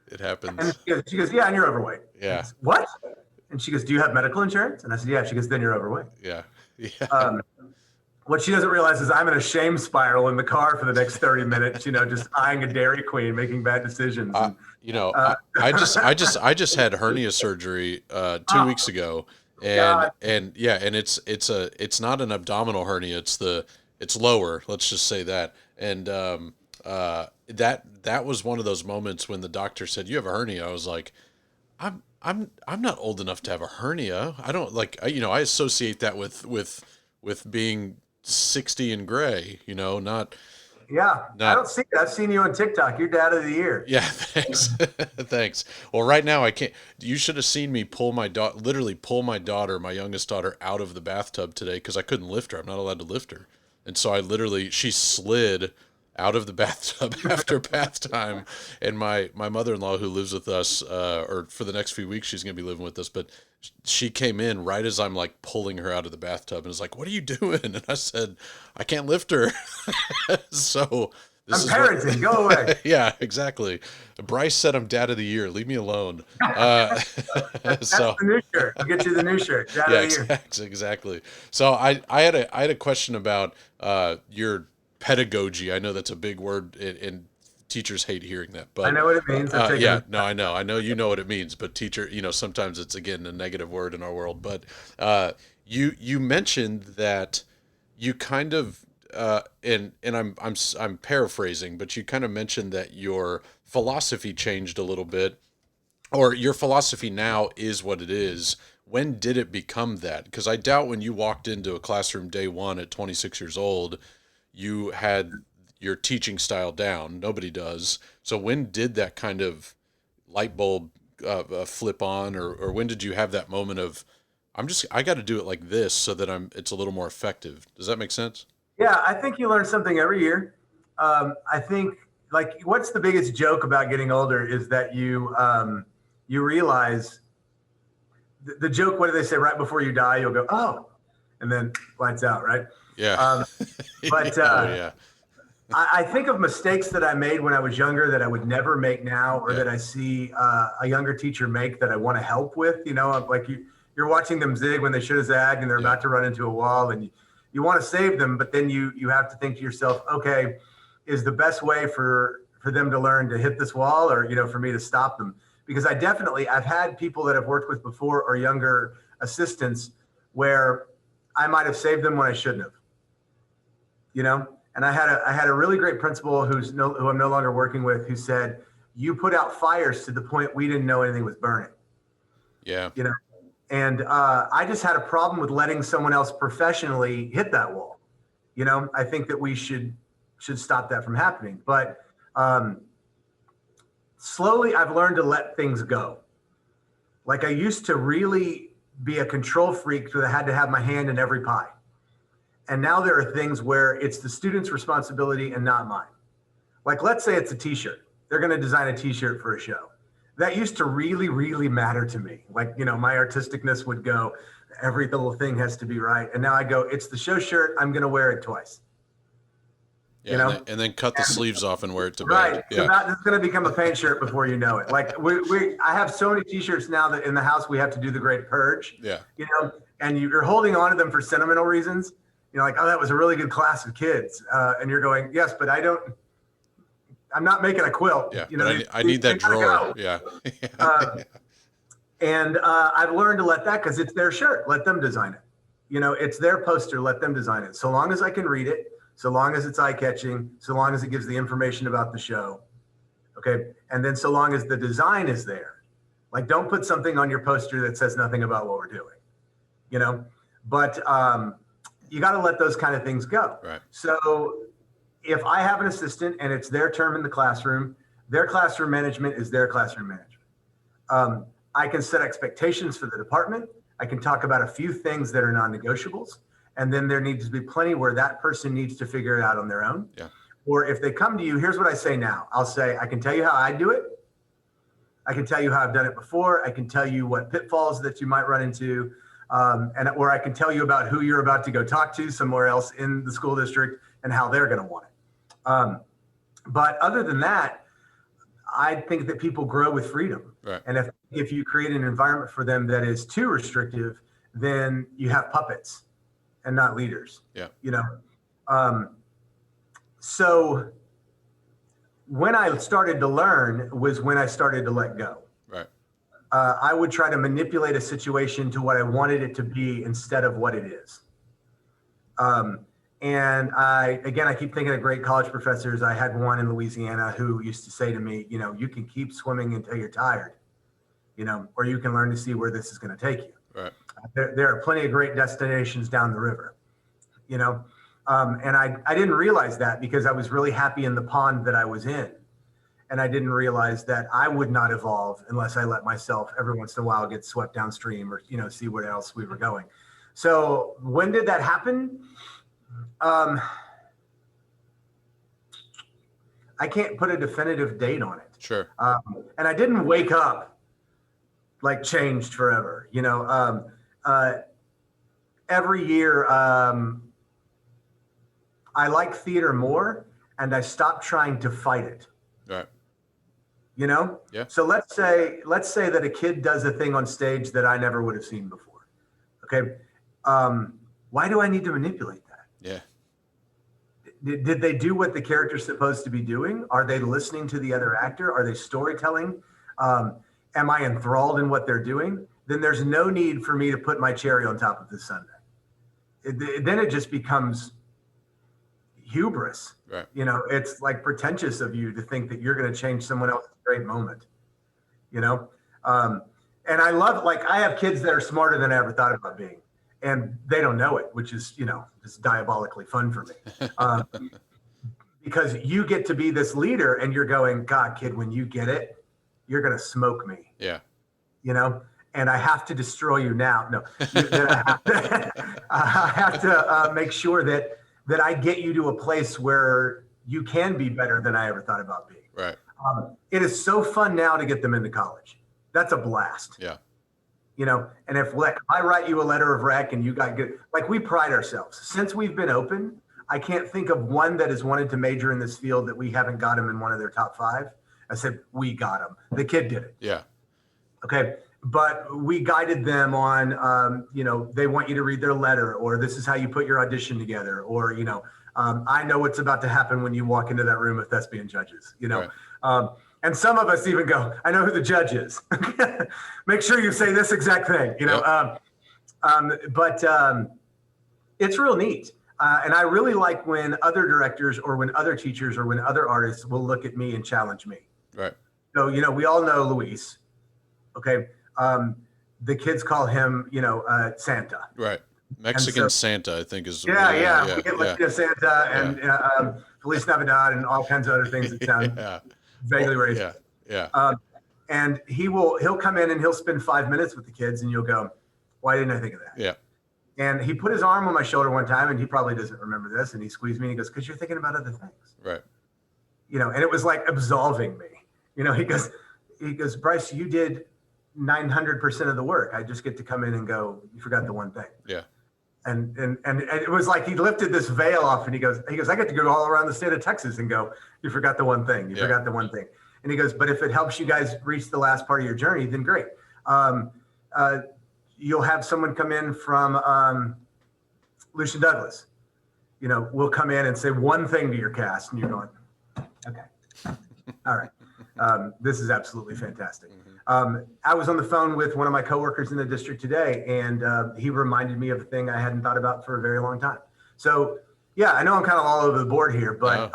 Speaker 3: it happens.
Speaker 4: And she goes, yeah, and you're overweight.
Speaker 3: Yeah.
Speaker 4: Said, what? And she goes, do you have medical insurance? And I said, yeah. She goes, then you're overweight.
Speaker 3: Yeah.
Speaker 4: What she doesn't realize is I'm in a shame spiral in the car for the next 30 minutes, just eyeing a Dairy Queen, making bad decisions.
Speaker 3: I just had hernia surgery 2 weeks ago. And it's not an abdominal hernia. It's lower. Let's just say that. And that was one of those moments when the doctor said, you have a hernia. I was like, I'm not old enough to have a hernia. I don't I associate that with being 60 and gray, not.
Speaker 4: Yeah, I don't see it. I've seen you on TikTok. You're dad of the year.
Speaker 3: Yeah, thanks. Thanks. Well, right now I can't. You should have seen me literally pull my youngest daughter, out of the bathtub today because I couldn't lift her. I'm not allowed to lift her. And so she slid out of the bathtub after bath time. And my mother-in-law, who lives with us, or for the next few weeks, she's going to be living with us, but she came in right as I'm like pulling her out of the bathtub and was like, what are you doing? And I said, I can't lift her. So this
Speaker 4: I'm parenting. Go away.
Speaker 3: Yeah, exactly. Bryce said I'm dad of the year. Leave me alone.
Speaker 4: That's the new shirt. I'll get you the new shirt. Dad of the year.
Speaker 3: Exactly. So I had a question about your pedagogy. I know that's a big word, and teachers hate hearing that, but
Speaker 4: I know what it means.
Speaker 3: I know you know what it means, but teacher, sometimes it's again a negative word in our world. But you mentioned that you kind of and I'm paraphrasing, but you kind of mentioned that your philosophy changed a little bit, or your philosophy now is what it is. When did it become that? Because I doubt when you walked into a classroom day one at 26 years old, you had your teaching style down. Nobody does. So when did that kind of light bulb flip on, or when did you have that moment of, I got to do it like this so that it's a little more effective? Does that make sense?
Speaker 4: Yeah, I think you learn something every year. I think what's the biggest joke about getting older is that you realize the joke, what do they say? Right before you die, you'll go, oh, and then lights out, right?
Speaker 3: Yeah.
Speaker 4: But
Speaker 3: yeah.
Speaker 4: I think of mistakes that I made when I was younger that I would never make now, or that I see a younger teacher make that I want to help with. Like you're watching them zig when they should have zagged and they're about to run into a wall, and you want to save them, but then you have to think to yourself, okay, is the best way for them to learn to hit this wall, or for me to stop them? Because I've had people that I've worked with before, or younger assistants, where I might have saved them when I shouldn't have. And I had a really great principal who I'm no longer working with, who said, you put out fires to the point we didn't know anything was burning.
Speaker 3: Yeah.
Speaker 4: And I just had a problem with letting someone else professionally hit that wall. I think that we should stop that from happening. But slowly I've learned to let things go. Like I used to really be a control freak because I had to have my hand in every pie. And now there are things where it's the student's responsibility and not mine. Like, let's say it's a t-shirt. They're going to design a t-shirt for a show. That used to really, really matter to me. Like, my artisticness would go, every little thing has to be right. And now I go, it's the show shirt. I'm going to wear it twice.
Speaker 3: Yeah, and then cut the sleeves off and wear it to bed.
Speaker 4: Right.
Speaker 3: Yeah.
Speaker 4: It's going to become a paint shirt before you know it. Like I have so many t-shirts now that in the house we have to do the great purge.
Speaker 3: Yeah.
Speaker 4: And you're holding on to them for sentimental reasons. Like, oh, that was a really good class of kids. And you're going, yes, but I'm not making a quilt.
Speaker 3: Yeah. I need that drawer. Yeah.
Speaker 4: And I've learned to let that, because it's their shirt. Let them design it. It's their poster. Let them design it. So long as I can read it, so long as it's eye-catching, so long as it gives the information about the show. Okay. And then so long as the design is there. Like, don't put something on your poster that says nothing about what we're doing. But you got to let those kind of things go.
Speaker 3: Right.
Speaker 4: So if I have an assistant and it's their term in the classroom, their classroom management is their classroom management. I can set expectations for the department. I can talk about a few things that are non-negotiables. And then there needs to be plenty where that person needs to figure it out on their own.
Speaker 3: Yeah.
Speaker 4: Or if they come to you, here's what I say now. I'll say, I can tell you how I do it. I can tell you how I've done it before. I can tell you what pitfalls that you might run into. Or I can tell you about who you're about to go talk to somewhere else in the school district and how they're going to want it. But other than that, I think that people grow with freedom.
Speaker 3: Right. And
Speaker 4: if you create an environment for them that is too restrictive, then you have puppets and not leaders.
Speaker 3: Yeah.
Speaker 4: So when I started to learn was when I started to let go.
Speaker 3: Right.
Speaker 4: I would try to manipulate a situation to what I wanted it to be instead of what it is. And I keep thinking of great college professors. I had one in Louisiana who used to say to me, you can keep swimming until you're tired, or you can learn to see where this is going to take you.
Speaker 3: Right.
Speaker 4: There are plenty of great destinations down the river, and I didn't realize that because I was really happy in the pond that I was in. And I didn't realize that I would not evolve unless I let myself every once in a while get swept downstream or, see where else we were going. So when did that happen? I can't put a definitive date on it.
Speaker 3: Sure.
Speaker 4: And I didn't wake up like changed forever. Every year I like theater more and I stopped trying to fight it.
Speaker 3: Right.
Speaker 4: Yeah. So let's say that a kid does a thing on stage that I never would have seen before. Okay. Why do I need to manipulate that?
Speaker 3: Yeah.
Speaker 4: Did they do what the character's supposed to be doing? Are they listening to the other actor? Are they storytelling? Am I enthralled in what they're doing? Then there's no need for me to put my cherry on top of the sundae. Then it just becomes hubris.
Speaker 3: Right.
Speaker 4: It's like pretentious of you to think that you're going to change someone else's great moment. And I love, like, I have kids that are smarter than I ever thought about being, and they don't know it, which is, it's diabolically fun for me. Because you get to be this leader and you're going, God, kid, when you get it, you're going to smoke me.
Speaker 3: Yeah.
Speaker 4: And I have to destroy you now. No, I have to make sure that I get you to a place where you can be better than I ever thought about being.
Speaker 3: Right.
Speaker 4: It is so fun now to get them into college. That's a blast.
Speaker 3: Yeah.
Speaker 4: And if I write you a letter of rec and you got good, like we pride ourselves. Since we've been open, I can't think of one that has wanted to major in this field that we haven't got him in one of their top 5. I said, we got him. The kid did it.
Speaker 3: Yeah.
Speaker 4: Okay. But we guided them on, they want you to read their letter, or this is how you put your audition together, or, I know what's about to happen when you walk into that room of thespian judges,
Speaker 3: Right.
Speaker 4: And some of us even go, I know who the judge is. Make sure you say this exact thing,
Speaker 3: Yep.
Speaker 4: But it's real neat. And I really like when other directors or when other teachers or when other artists will look at me and challenge me.
Speaker 3: Right.
Speaker 4: So, we all know Luis. Okay. The kids call him, Santa.
Speaker 3: Right. Mexican Santa, I think is.
Speaker 4: Yeah. We get Latino Santa and Feliz Navidad and all kinds of other things that sound vaguely racist.
Speaker 3: Yeah.
Speaker 4: And he'll come in and he'll spend 5 minutes with the kids and you'll go, why didn't I think of that?
Speaker 3: Yeah.
Speaker 4: And he put his arm on my shoulder one time, and he probably doesn't remember this. And he squeezed me and he goes, because you're thinking about other things.
Speaker 3: Right.
Speaker 4: And it was like absolving me. He goes, Bryce, you did 900% of the work. I just get to come in and go, you forgot the one thing.
Speaker 3: Yeah.
Speaker 4: And it was like he lifted this veil off and he goes, I get to go all around the state of Texas and go, you forgot the one thing. You forgot the one thing. And he goes, but if it helps you guys reach the last part of your journey, then great. You'll have someone come in from Lucian Douglas. We'll come in and say one thing to your cast and you're going, okay, all right. This is absolutely fantastic. I was on the phone with one of my coworkers in the district today, and he reminded me of a thing I hadn't thought about for a very long time. So, yeah, I know I'm kind of all over the board here, but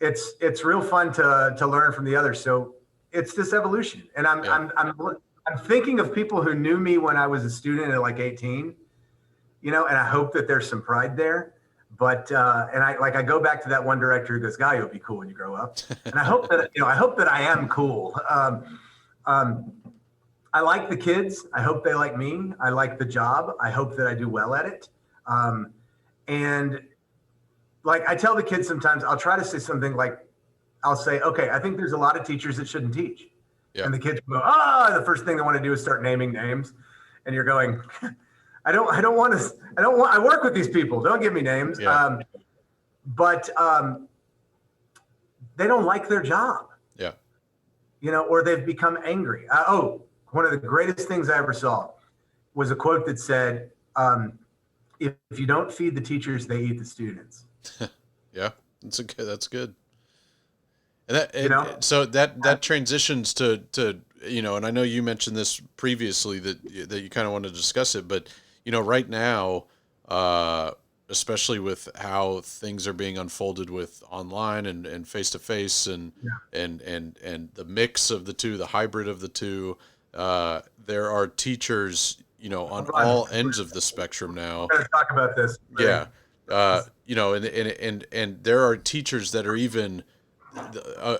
Speaker 4: it's real fun to learn from the others. So it's this evolution, and I'm thinking of people who knew me when I was a student at like 18, and I hope that there's some pride there. But I go back to that one director who goes, "Guy, you'll be cool when you grow up." And I hope that I am cool. I like the kids. I hope they like me. I like the job. I hope that I do well at it. And like I tell the kids sometimes, I'll try to say something like, I'll say, okay, I think there's a lot of teachers that shouldn't teach. Yeah. And the kids go, the first thing they want to do is start naming names. And you're going, I work with these people. Don't give me names. Yeah. But they don't like their job. Yeah. Or they've become angry. One of the greatest things I ever saw was a quote that said, if you don't feed the teachers, they eat the students.
Speaker 3: Yeah, that's good. And so that transitions to and I know you mentioned this previously that you kind of want to discuss it, but right now, especially with how things are being unfolded with online and face to face and the mix of the two, the hybrid of the two, there are teachers on all ends of the spectrum now.
Speaker 4: We're gonna talk about this.
Speaker 3: Yeah. And there are teachers that are even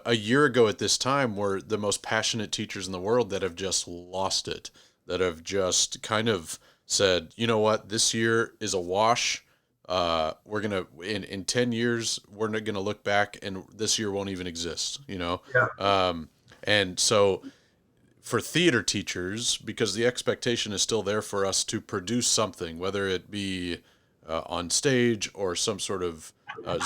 Speaker 3: a year ago at this time were the most passionate teachers in the world that have just lost it, that have just kind of said, you know what, this year is a wash. We're going to, in 10 years, we're not going to look back and this year won't even exist, Yeah. And so for theater teachers, because the expectation is still there for us to produce something, whether it be on stage or some sort of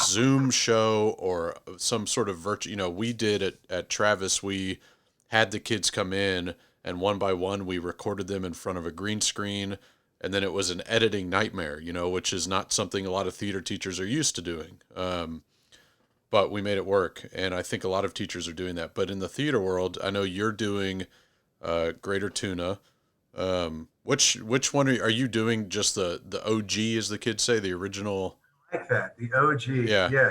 Speaker 3: Zoom show or some sort of virtual, we did at Travis, we had the kids come in and one by one, we recorded them in front of a green screen. And then it was an editing nightmare, which is not something a lot of theater teachers are used to doing. But we made it work. And I think a lot of teachers are doing that. But in the theater world, I know you're doing Greater Tuna. Which one are you doing? Just the OG, as the kids say, the original?
Speaker 4: I like that. The OG. Yeah.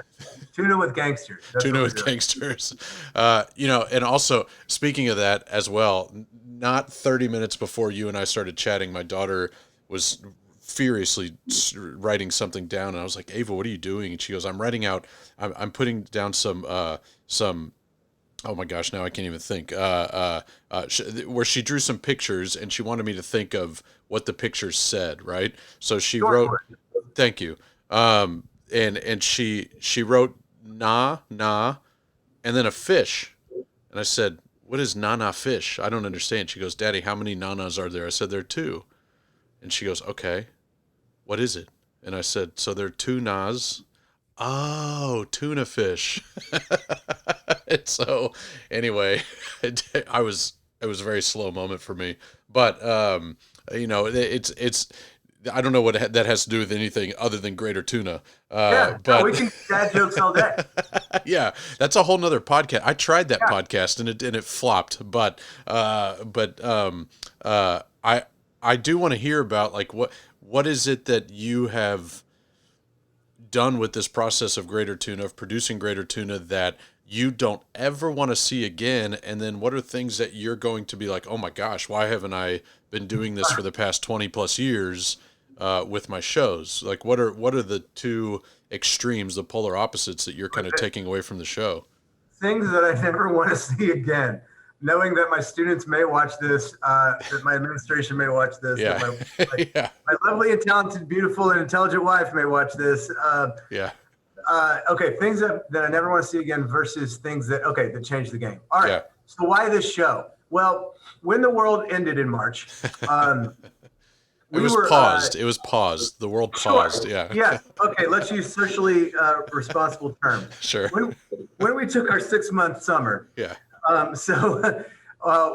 Speaker 4: Tuna with gangsters. That's
Speaker 3: Tuna with gangsters. And also, speaking of that as well, not 30 minutes before you and I started chatting, my daughter was furiously writing something down. And I was like, Ava, what are you doing? And she goes, I'm putting down some, oh my gosh, now I can't even think, where she drew some pictures and she wanted me to think of what the pictures said. Right. So she wrote, thank you. And she wrote, nah, and then a fish. And I said, what is nana fish? I don't understand. She goes, Daddy, how many nanas are there? I said, there are two. And she goes, okay, what is it? And I said, so there are two nas. Oh, tuna fish. And so anyway, it was a very slow moment for me, but it's I don't know what that has to do with anything other than greater tuna.
Speaker 4: Yeah,
Speaker 3: But
Speaker 4: we can do dad jokes all day.
Speaker 3: yeah, that's a whole nother podcast. I tried that
Speaker 4: Yeah.
Speaker 3: podcast and it flopped, I do want to hear about like what is it that you have done with this process of greater tuna, of producing greater tuna, that you don't ever want to see again? And then what are things that you're going to be like, oh my gosh, why haven't I been doing this for the past 20 plus years with my shows? Like what are the two extremes, the polar opposites that you're kind of taking away from the show?
Speaker 4: Things that I never want to see again. Knowing that my students may watch this, that my administration may watch this,
Speaker 3: Yeah.
Speaker 4: that
Speaker 3: Yeah.
Speaker 4: my lovely and talented, beautiful and intelligent wife may watch this.
Speaker 3: Yeah.
Speaker 4: Okay, things that I never want to see again versus things that change the game. All right.
Speaker 3: Yeah.
Speaker 4: So why this show? Well, when the world ended in March,
Speaker 3: It was paused. It was paused. The world paused.
Speaker 4: Sure.
Speaker 3: Yeah.
Speaker 4: Yeah. Okay. Let's use socially responsible terms.
Speaker 3: Sure.
Speaker 4: When we took our 6-month summer.
Speaker 3: Yeah.
Speaker 4: So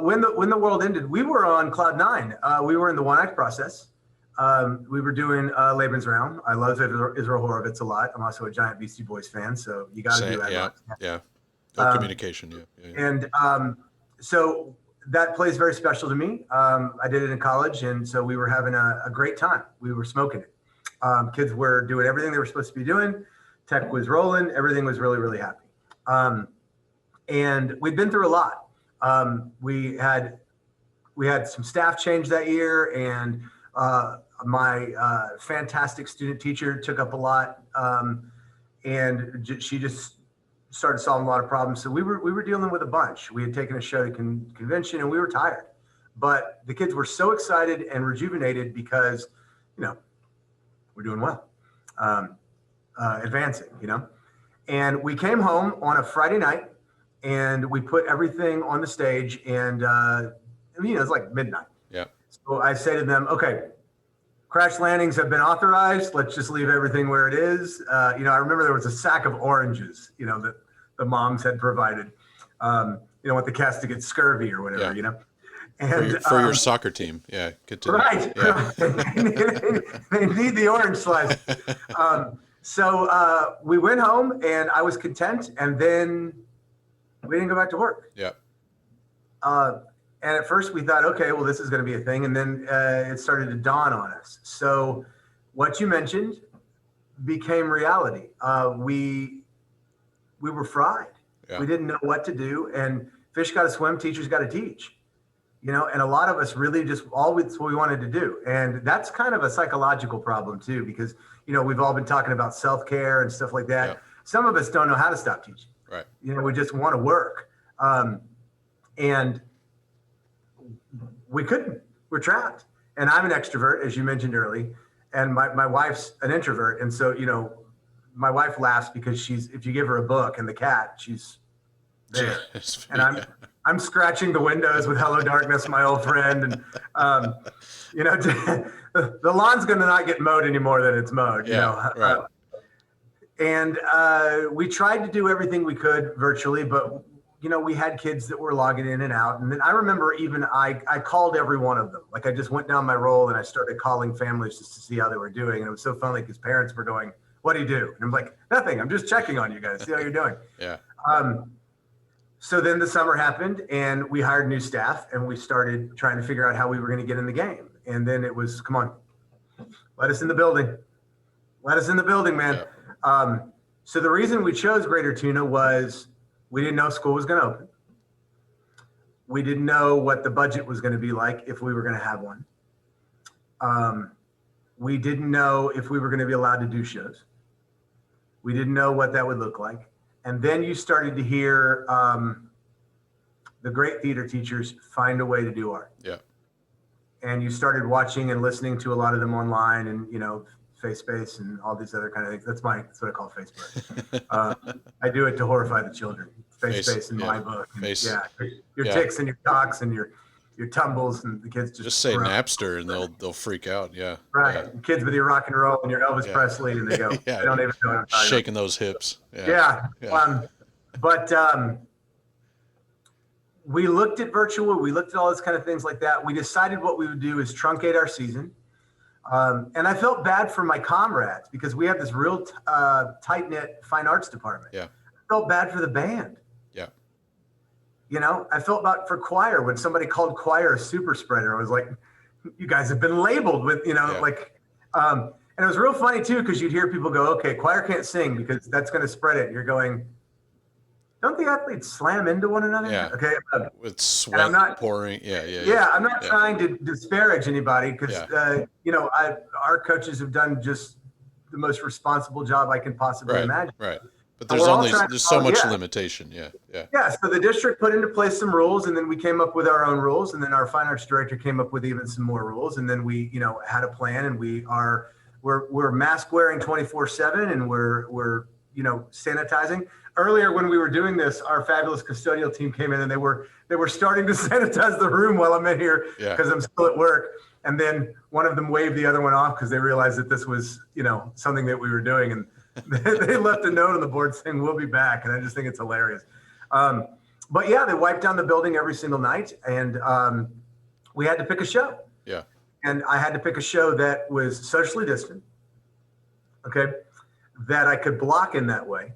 Speaker 4: when the world ended, we were on cloud nine. We were in the one act process. We were doing Lebensraum. I love Israel Horovitz a lot. I'm also a giant Beastie Boys fan, so you got to do that.
Speaker 3: Yeah. Yeah. No communication. Yeah.
Speaker 4: And so that plays very special to me. I did it in college, and so we were having a great time. We were smoking it. Kids were doing everything they were supposed to be doing. Tech was rolling. Everything was really, really happy. And we'd been through a lot. We had some staff change that year, and my fantastic student teacher took up a lot, and she just started solving a lot of problems. So we were dealing with a bunch. We had taken a show to convention, and we were tired, but the kids were so excited and rejuvenated because, we're doing well, advancing, And we came home on a Friday night, and we put everything on the stage, and it's like midnight.
Speaker 3: Yeah.
Speaker 4: So I say to them, okay, crash landings have been authorized. Let's just leave everything where it is. I remember there was a sack of oranges, that the moms had provided. Want the cats to get scurvy or whatever,
Speaker 3: Yeah.
Speaker 4: And
Speaker 3: For your soccer team. Yeah. Good to
Speaker 4: right.
Speaker 3: Yeah.
Speaker 4: They need the orange slice. So we went home, and I was content, and then we didn't go back to work.
Speaker 3: Yeah.
Speaker 4: And at first we thought, okay, well, this is going to be a thing. And then it started to dawn on us. So what you mentioned became reality. We were fried.
Speaker 3: Yeah.
Speaker 4: We didn't know what to do. And fish got to swim, teachers got to teach. And a lot of us really just that's what we wanted to do. And that's kind of a psychological problem too, because, we've all been talking about self-care and stuff like that.
Speaker 3: Yeah.
Speaker 4: Some of us don't know how to stop teaching.
Speaker 3: Right.
Speaker 4: We just want to work. And we couldn't. We're trapped. And I'm an extrovert, as you mentioned early, and my wife's an introvert. And so, my wife laughs because if you give her a book and the cat, she's there. And I'm scratching the windows with Hello Darkness, my old friend. And, the lawn's going to not get mowed any more than it's mowed,
Speaker 3: Right.
Speaker 4: And we tried to do everything we could virtually, but we had kids that were logging in and out. And then I remember even I called every one of them. Like I just went down my roll and I started calling families just to see how they were doing. And it was so funny because parents were going, what do you do? And I'm like, nothing. I'm just checking on you guys, see how you're doing.
Speaker 3: Yeah.
Speaker 4: So then the summer happened, and we hired new staff, and we started trying to figure out how we were going to get in the game. And then it was, come on, let us in the building. Let us in the building, man.
Speaker 3: Yeah.
Speaker 4: So the reason we chose Greater Tuna was we didn't know school was going to open. We didn't know what the budget was going to be like if we were going to have one. We didn't know if we were going to be allowed to do shows. We didn't know what that would look like. And then you started to hear the great theater teachers find a way to do art.
Speaker 3: Yeah.
Speaker 4: And you started watching and listening to a lot of them online, and FaceSpace and all these other kind of things. That's what I call Facebook. I do it to horrify the children. Face in my book. And
Speaker 3: Face.
Speaker 4: Yeah, your ticks and your talks and your tumbles, and the kids
Speaker 3: just say Napster and they'll freak out. Yeah.
Speaker 4: Right.
Speaker 3: Yeah.
Speaker 4: Kids with your rock and roll and your Elvis Presley, and they go,
Speaker 3: yeah.
Speaker 4: I don't even know what I'm talking
Speaker 3: shaking
Speaker 4: about.
Speaker 3: those hips.
Speaker 4: Yeah. But we looked at virtual. We looked at all this kind of things like that. We decided what we would do is truncate our season. And I felt bad for my comrades because we have this real tight-knit fine arts department.
Speaker 3: Yeah.
Speaker 4: I felt bad for the band.
Speaker 3: Yeah.
Speaker 4: You know, I felt bad for choir when somebody called choir a super spreader. I was like, you guys have been labeled with, and it was real funny too, because you'd hear people go, okay, choir can't sing because that's going to spread it. And you're going, don't the athletes slam into one another?
Speaker 3: Yeah.
Speaker 4: Okay.
Speaker 3: With sweat pouring. Yeah.
Speaker 4: I'm not trying to disparage anybody because, our coaches have done just the most responsible job I can possibly imagine.
Speaker 3: Right. But there's so much limitation. Yeah.
Speaker 4: So the district put into place some rules, and then we came up with our own rules, and then our fine arts director came up with even some more rules, and then we, had a plan, and we're mask wearing 24/7, and we're sanitizing. Earlier when we were doing this, our fabulous custodial team came in and they were starting to sanitize the room while I'm in here because I'm still at work. And then one of them waved the other one off because they realized that this was, something that we were doing. And they left a note on the board saying, we'll be back. And I just think it's hilarious. But yeah, they wiped down the building every single night, and we had to pick a show.
Speaker 3: Yeah.
Speaker 4: And I had to pick a show that was socially distant. Okay. That I could block in that way.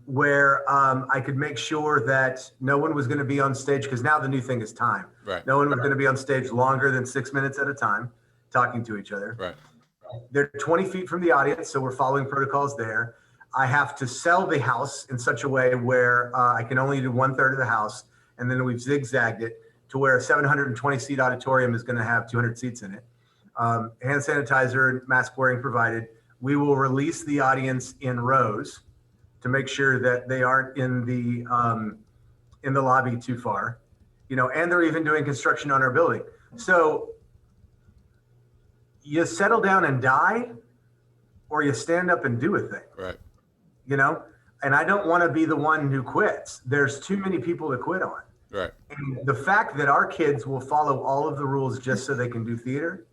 Speaker 4: Where I could make sure that no one was going to be on stage, because now the new thing is time.
Speaker 3: Right.
Speaker 4: No one was going to be on stage longer than 6 minutes at a time talking to each other.
Speaker 3: Right.
Speaker 4: They're 20 feet from the audience, so we're following protocols there. I have to sell the house in such a way where I can only do 1/3 of the house, and then we've zigzagged it to where a 720-seat auditorium is going to have 200 seats in it. Hand sanitizer, mask wearing provided. We will release the audience in rows to make sure that they aren't in the lobby too far, and they're even doing construction on our building. So you settle down and die, or you stand up and do a thing.
Speaker 3: Right.
Speaker 4: And I don't want to be the one who quits. There's too many people to quit on.
Speaker 3: Right.
Speaker 4: And the fact that our kids will follow all of the rules just so they can do theater,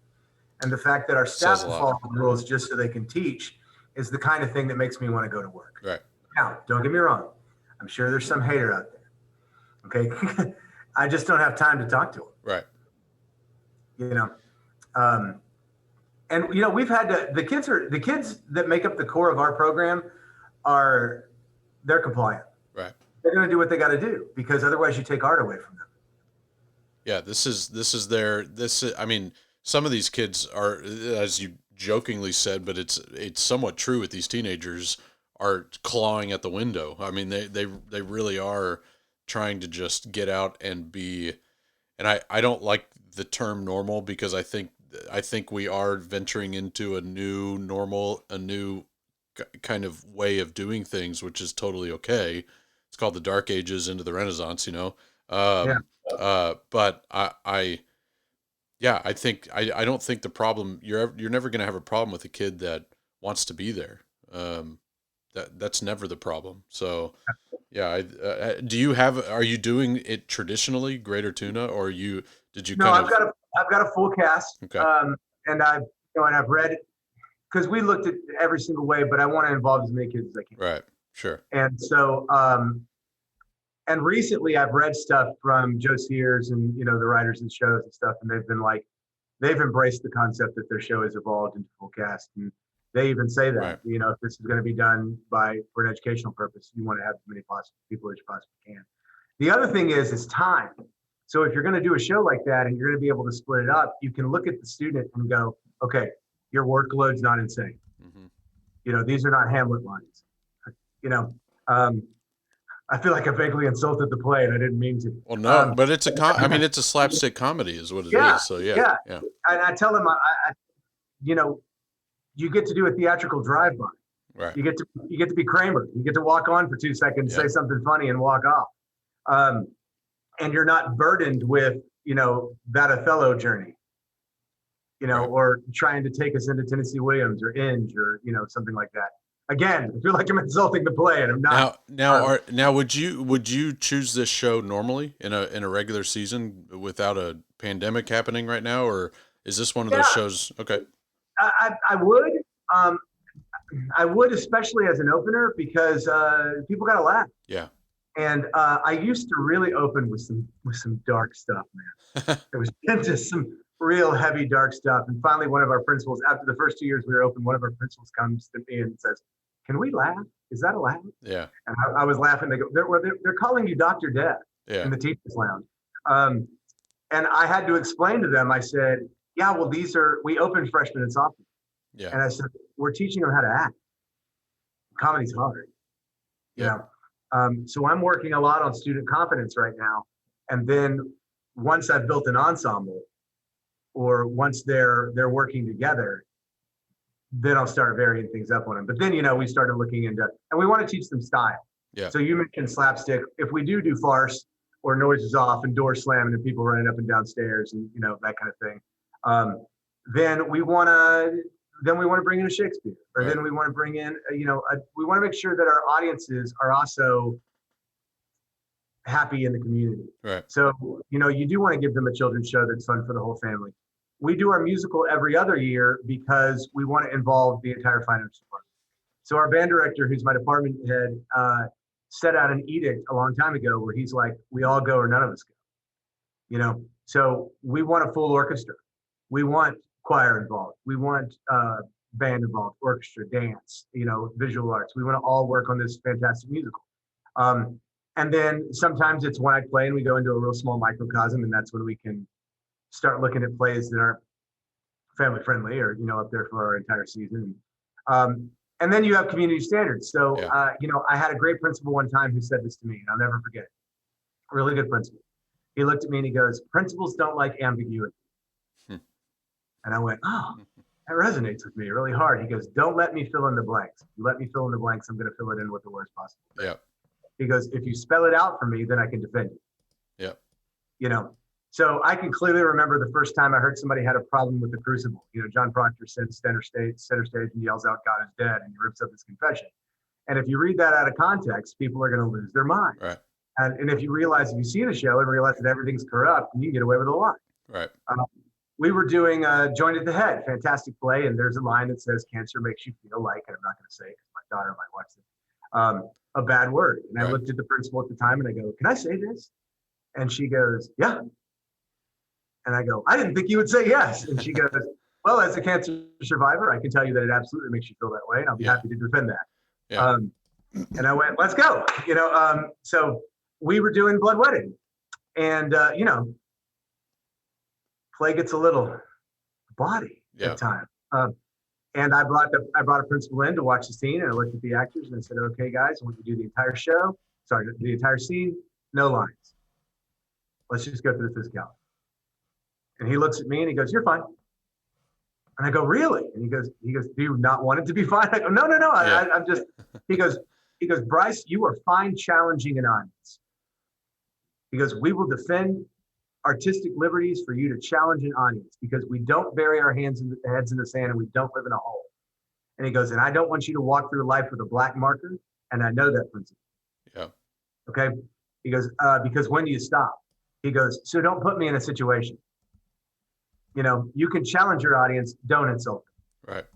Speaker 4: and the fact that our staff will follow the rules just so they can teach, is the kind of thing that makes me want to go to work.
Speaker 3: Right.
Speaker 4: Now, don't get me wrong. I'm sure there's some hater out there. Okay. I just don't have time to talk to them.
Speaker 3: Right.
Speaker 4: And we've had to, the kids that make up the core of our program they're compliant.
Speaker 3: Right.
Speaker 4: They're going to do what they got to do, because otherwise you take art away from them.
Speaker 3: Yeah. I mean, some of these kids are, as you jokingly said, but it's somewhat true with these teenagers, are clawing at the window. I mean, they really are trying to just get out and be, and I don't like the term normal, because I think we are venturing into a new normal, a new kind of way of doing things, which is totally okay. It's called the Dark Ages into the Renaissance, but I think I don't think the problem, you're never going to have a problem with a kid that wants to be there. That's never the problem. So yeah. Are you doing it traditionally, Greater Tuna, or did you?
Speaker 4: No, I've got a full cast.
Speaker 3: Okay.
Speaker 4: And I've read, because we looked at every single way, but I want to involve as many kids as I can.
Speaker 3: Right. Sure.
Speaker 4: And so, and recently I've read stuff from Joe Sears and, the writers and shows and stuff. And they've embraced the concept that their show has evolved into full cast. And they even say that,
Speaker 3: Right.
Speaker 4: If this is going to be done for an educational purpose, you want to have as many people as you possibly can. The other thing is time. So if you're going to do a show like that and you're going to be able to split it up, you can look at the student and go, okay, your workload's not insane. Mm-hmm. These are not Hamlet lines. I feel like I vaguely insulted the play, and I didn't mean to.
Speaker 3: Well, no, but it's it's a slapstick comedy is what it is. So yeah.
Speaker 4: And I tell them, you get to do a theatrical drive-by.
Speaker 3: Right.
Speaker 4: You get to be Kramer. You get to walk on for 2 seconds, say something funny, and walk off. And you're not burdened with, that Othello journey,
Speaker 3: Right.
Speaker 4: or trying to take us into Tennessee Williams or Inge or, something like that. Again, I feel like I'm insulting the play, and I'm not.
Speaker 3: Now, would you choose this show normally in a regular season without a pandemic happening right now, or is this one of those
Speaker 4: Yeah,
Speaker 3: shows? Okay.
Speaker 4: I would. Um, I would, especially as an opener, because people got to laugh.
Speaker 3: Yeah.
Speaker 4: And I used to really open with some dark stuff, man. It was into some real heavy, dark stuff. And finally, one of our principals, after the first 2 years we were open, one of our principals comes to me and says, "Can we laugh? Is that allowed?"
Speaker 3: Yeah.
Speaker 4: And I was laughing. They go, "They're calling you Dr. Death
Speaker 3: Yeah.
Speaker 4: in the teachers' lounge." And I had to explain to them. I said, "Yeah, well, we open freshmen and sophomores."
Speaker 3: Yeah.
Speaker 4: And I said, "We're teaching them how to act. Comedy's hard, you
Speaker 3: Yeah.
Speaker 4: know." So I'm working a lot on student confidence right now. And then once I've built an ensemble, or once they're working together, then I'll start varying things up on them. But then, we started looking into, and we want to teach them style.
Speaker 3: Yeah.
Speaker 4: So you mentioned slapstick. If we do farce or noises off and doors slamming and people running up and down stairs and, that kind of thing, then we want to bring in a Shakespeare, or
Speaker 3: Right.
Speaker 4: then we want to bring in, we want to make sure that our audiences are also happy in the community.
Speaker 3: Right.
Speaker 4: So, you do want to give them a children's show that's fun for the whole family. We do our musical every other year because we want to involve the entire finance department. So our band director, who's my department head, set out an edict a long time ago where he's like, we all go or none of us go. So we want a full orchestra. We want choir involved. We want band involved, orchestra, dance, visual arts. We want to all work on this fantastic musical. And then sometimes it's one act play and we go into a real small microcosm, and that's when we can start looking at plays that aren't family friendly or, up there for our entire season. And then you have community standards. So,
Speaker 3: Yeah.
Speaker 4: I had a great principal one time who said this to me, and I'll never forget it. Really good principal. He looked at me and he goes, "Principals don't like ambiguity." And I went, "Oh, that resonates with me really hard." He goes, "Don't let me fill in the blanks. If you let me fill in the blanks, I'm going to fill it in with the worst possible."
Speaker 3: Yeah.
Speaker 4: He goes, "If you spell it out for me, then I can defend you."
Speaker 3: Yeah.
Speaker 4: So I can clearly remember the first time I heard somebody had a problem with the crucible. John Proctor sits center stage and yells out, "God is dead," and he rips up his confession. And if you read that out of context, people are going to lose their mind.
Speaker 3: Right.
Speaker 4: And if you see the show and realize that everything's corrupt, you can get away with a lot.
Speaker 3: Right.
Speaker 4: We were doing Joint at the Head, fantastic play, and there's a line that says, "Cancer makes you feel like," and I'm not going to say it because my daughter might watch it, a bad word. And I looked at the principal at the time and I go, "Can I say this?" And she goes, "Yeah." And I go, "I didn't think you would say yes." And she goes, "Well, as a cancer survivor, I can tell you that it absolutely makes you feel that way, and I'll be happy to defend that."
Speaker 3: Yeah.
Speaker 4: And I went, "Let's go." So we were doing Blood Wedding, and play gets a little body at times. And I brought a principal in to watch the scene, and I looked at the actors and I said, "Okay, guys, I want you to do the entire show. Sorry, the entire scene, no lines. Let's just go through the physicality." And he looks at me and he goes, "You're fine." And I go, "Really?" And he goes, "Do you not want it to be fine?" I go, "No.
Speaker 3: Yeah.
Speaker 4: I'm just." He goes, "Bryce, you are fine challenging an audience." He goes, "We will defend artistic liberties for you to challenge an audience because we don't bury our heads in the sand and we don't live in a hole." And he goes, "And I don't want you to walk through life with a black marker, and I know that principle."
Speaker 3: Yeah.
Speaker 4: Okay. He goes, "Because when do you stop?" He goes, "So don't put me in a situation. You can challenge your audience, don't insult them."
Speaker 3: Right.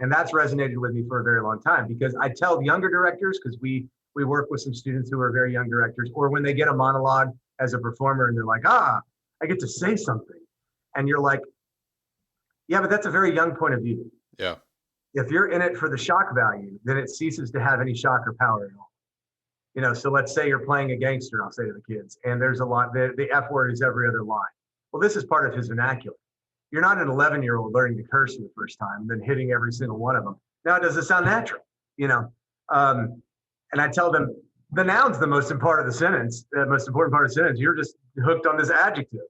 Speaker 4: And that's resonated with me for a very long time because I tell younger directors, because we work with some students who are very young directors, or when they get a monologue as a performer and they're like, "I get to say something." And you're like, "Yeah, but that's a very young point of view."
Speaker 3: Yeah.
Speaker 4: If you're in it for the shock value, then it ceases to have any shock or power at all. So let's say you're playing a gangster, I'll say to the kids, and there's a lot, the F word is every other line. Well, this is part of his vernacular. You're not an 11-year-old learning to curse for the first time, then hitting every single one of them. Now, does it sound natural? And I tell them the noun's the most important part of the sentence. The most important part of the sentence. You're just hooked on this adjective.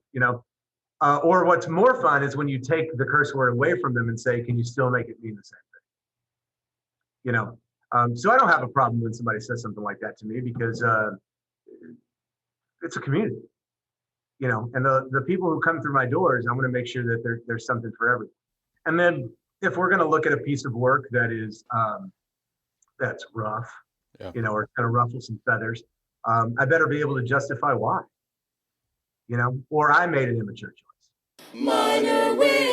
Speaker 4: Or what's more fun is when you take the curse word away from them and say, "Can you still make it mean the same thing?" So I don't have a problem when somebody says something like that to me because it's a community. And the people who come through my doors, I want to make sure that there's something for everyone. And then if we're going to look at a piece of work that is that's rough,
Speaker 3: Yeah.
Speaker 4: or kind of ruffle some feathers, I better be able to justify why, or I made an immature choice.
Speaker 1: Minor wisdom.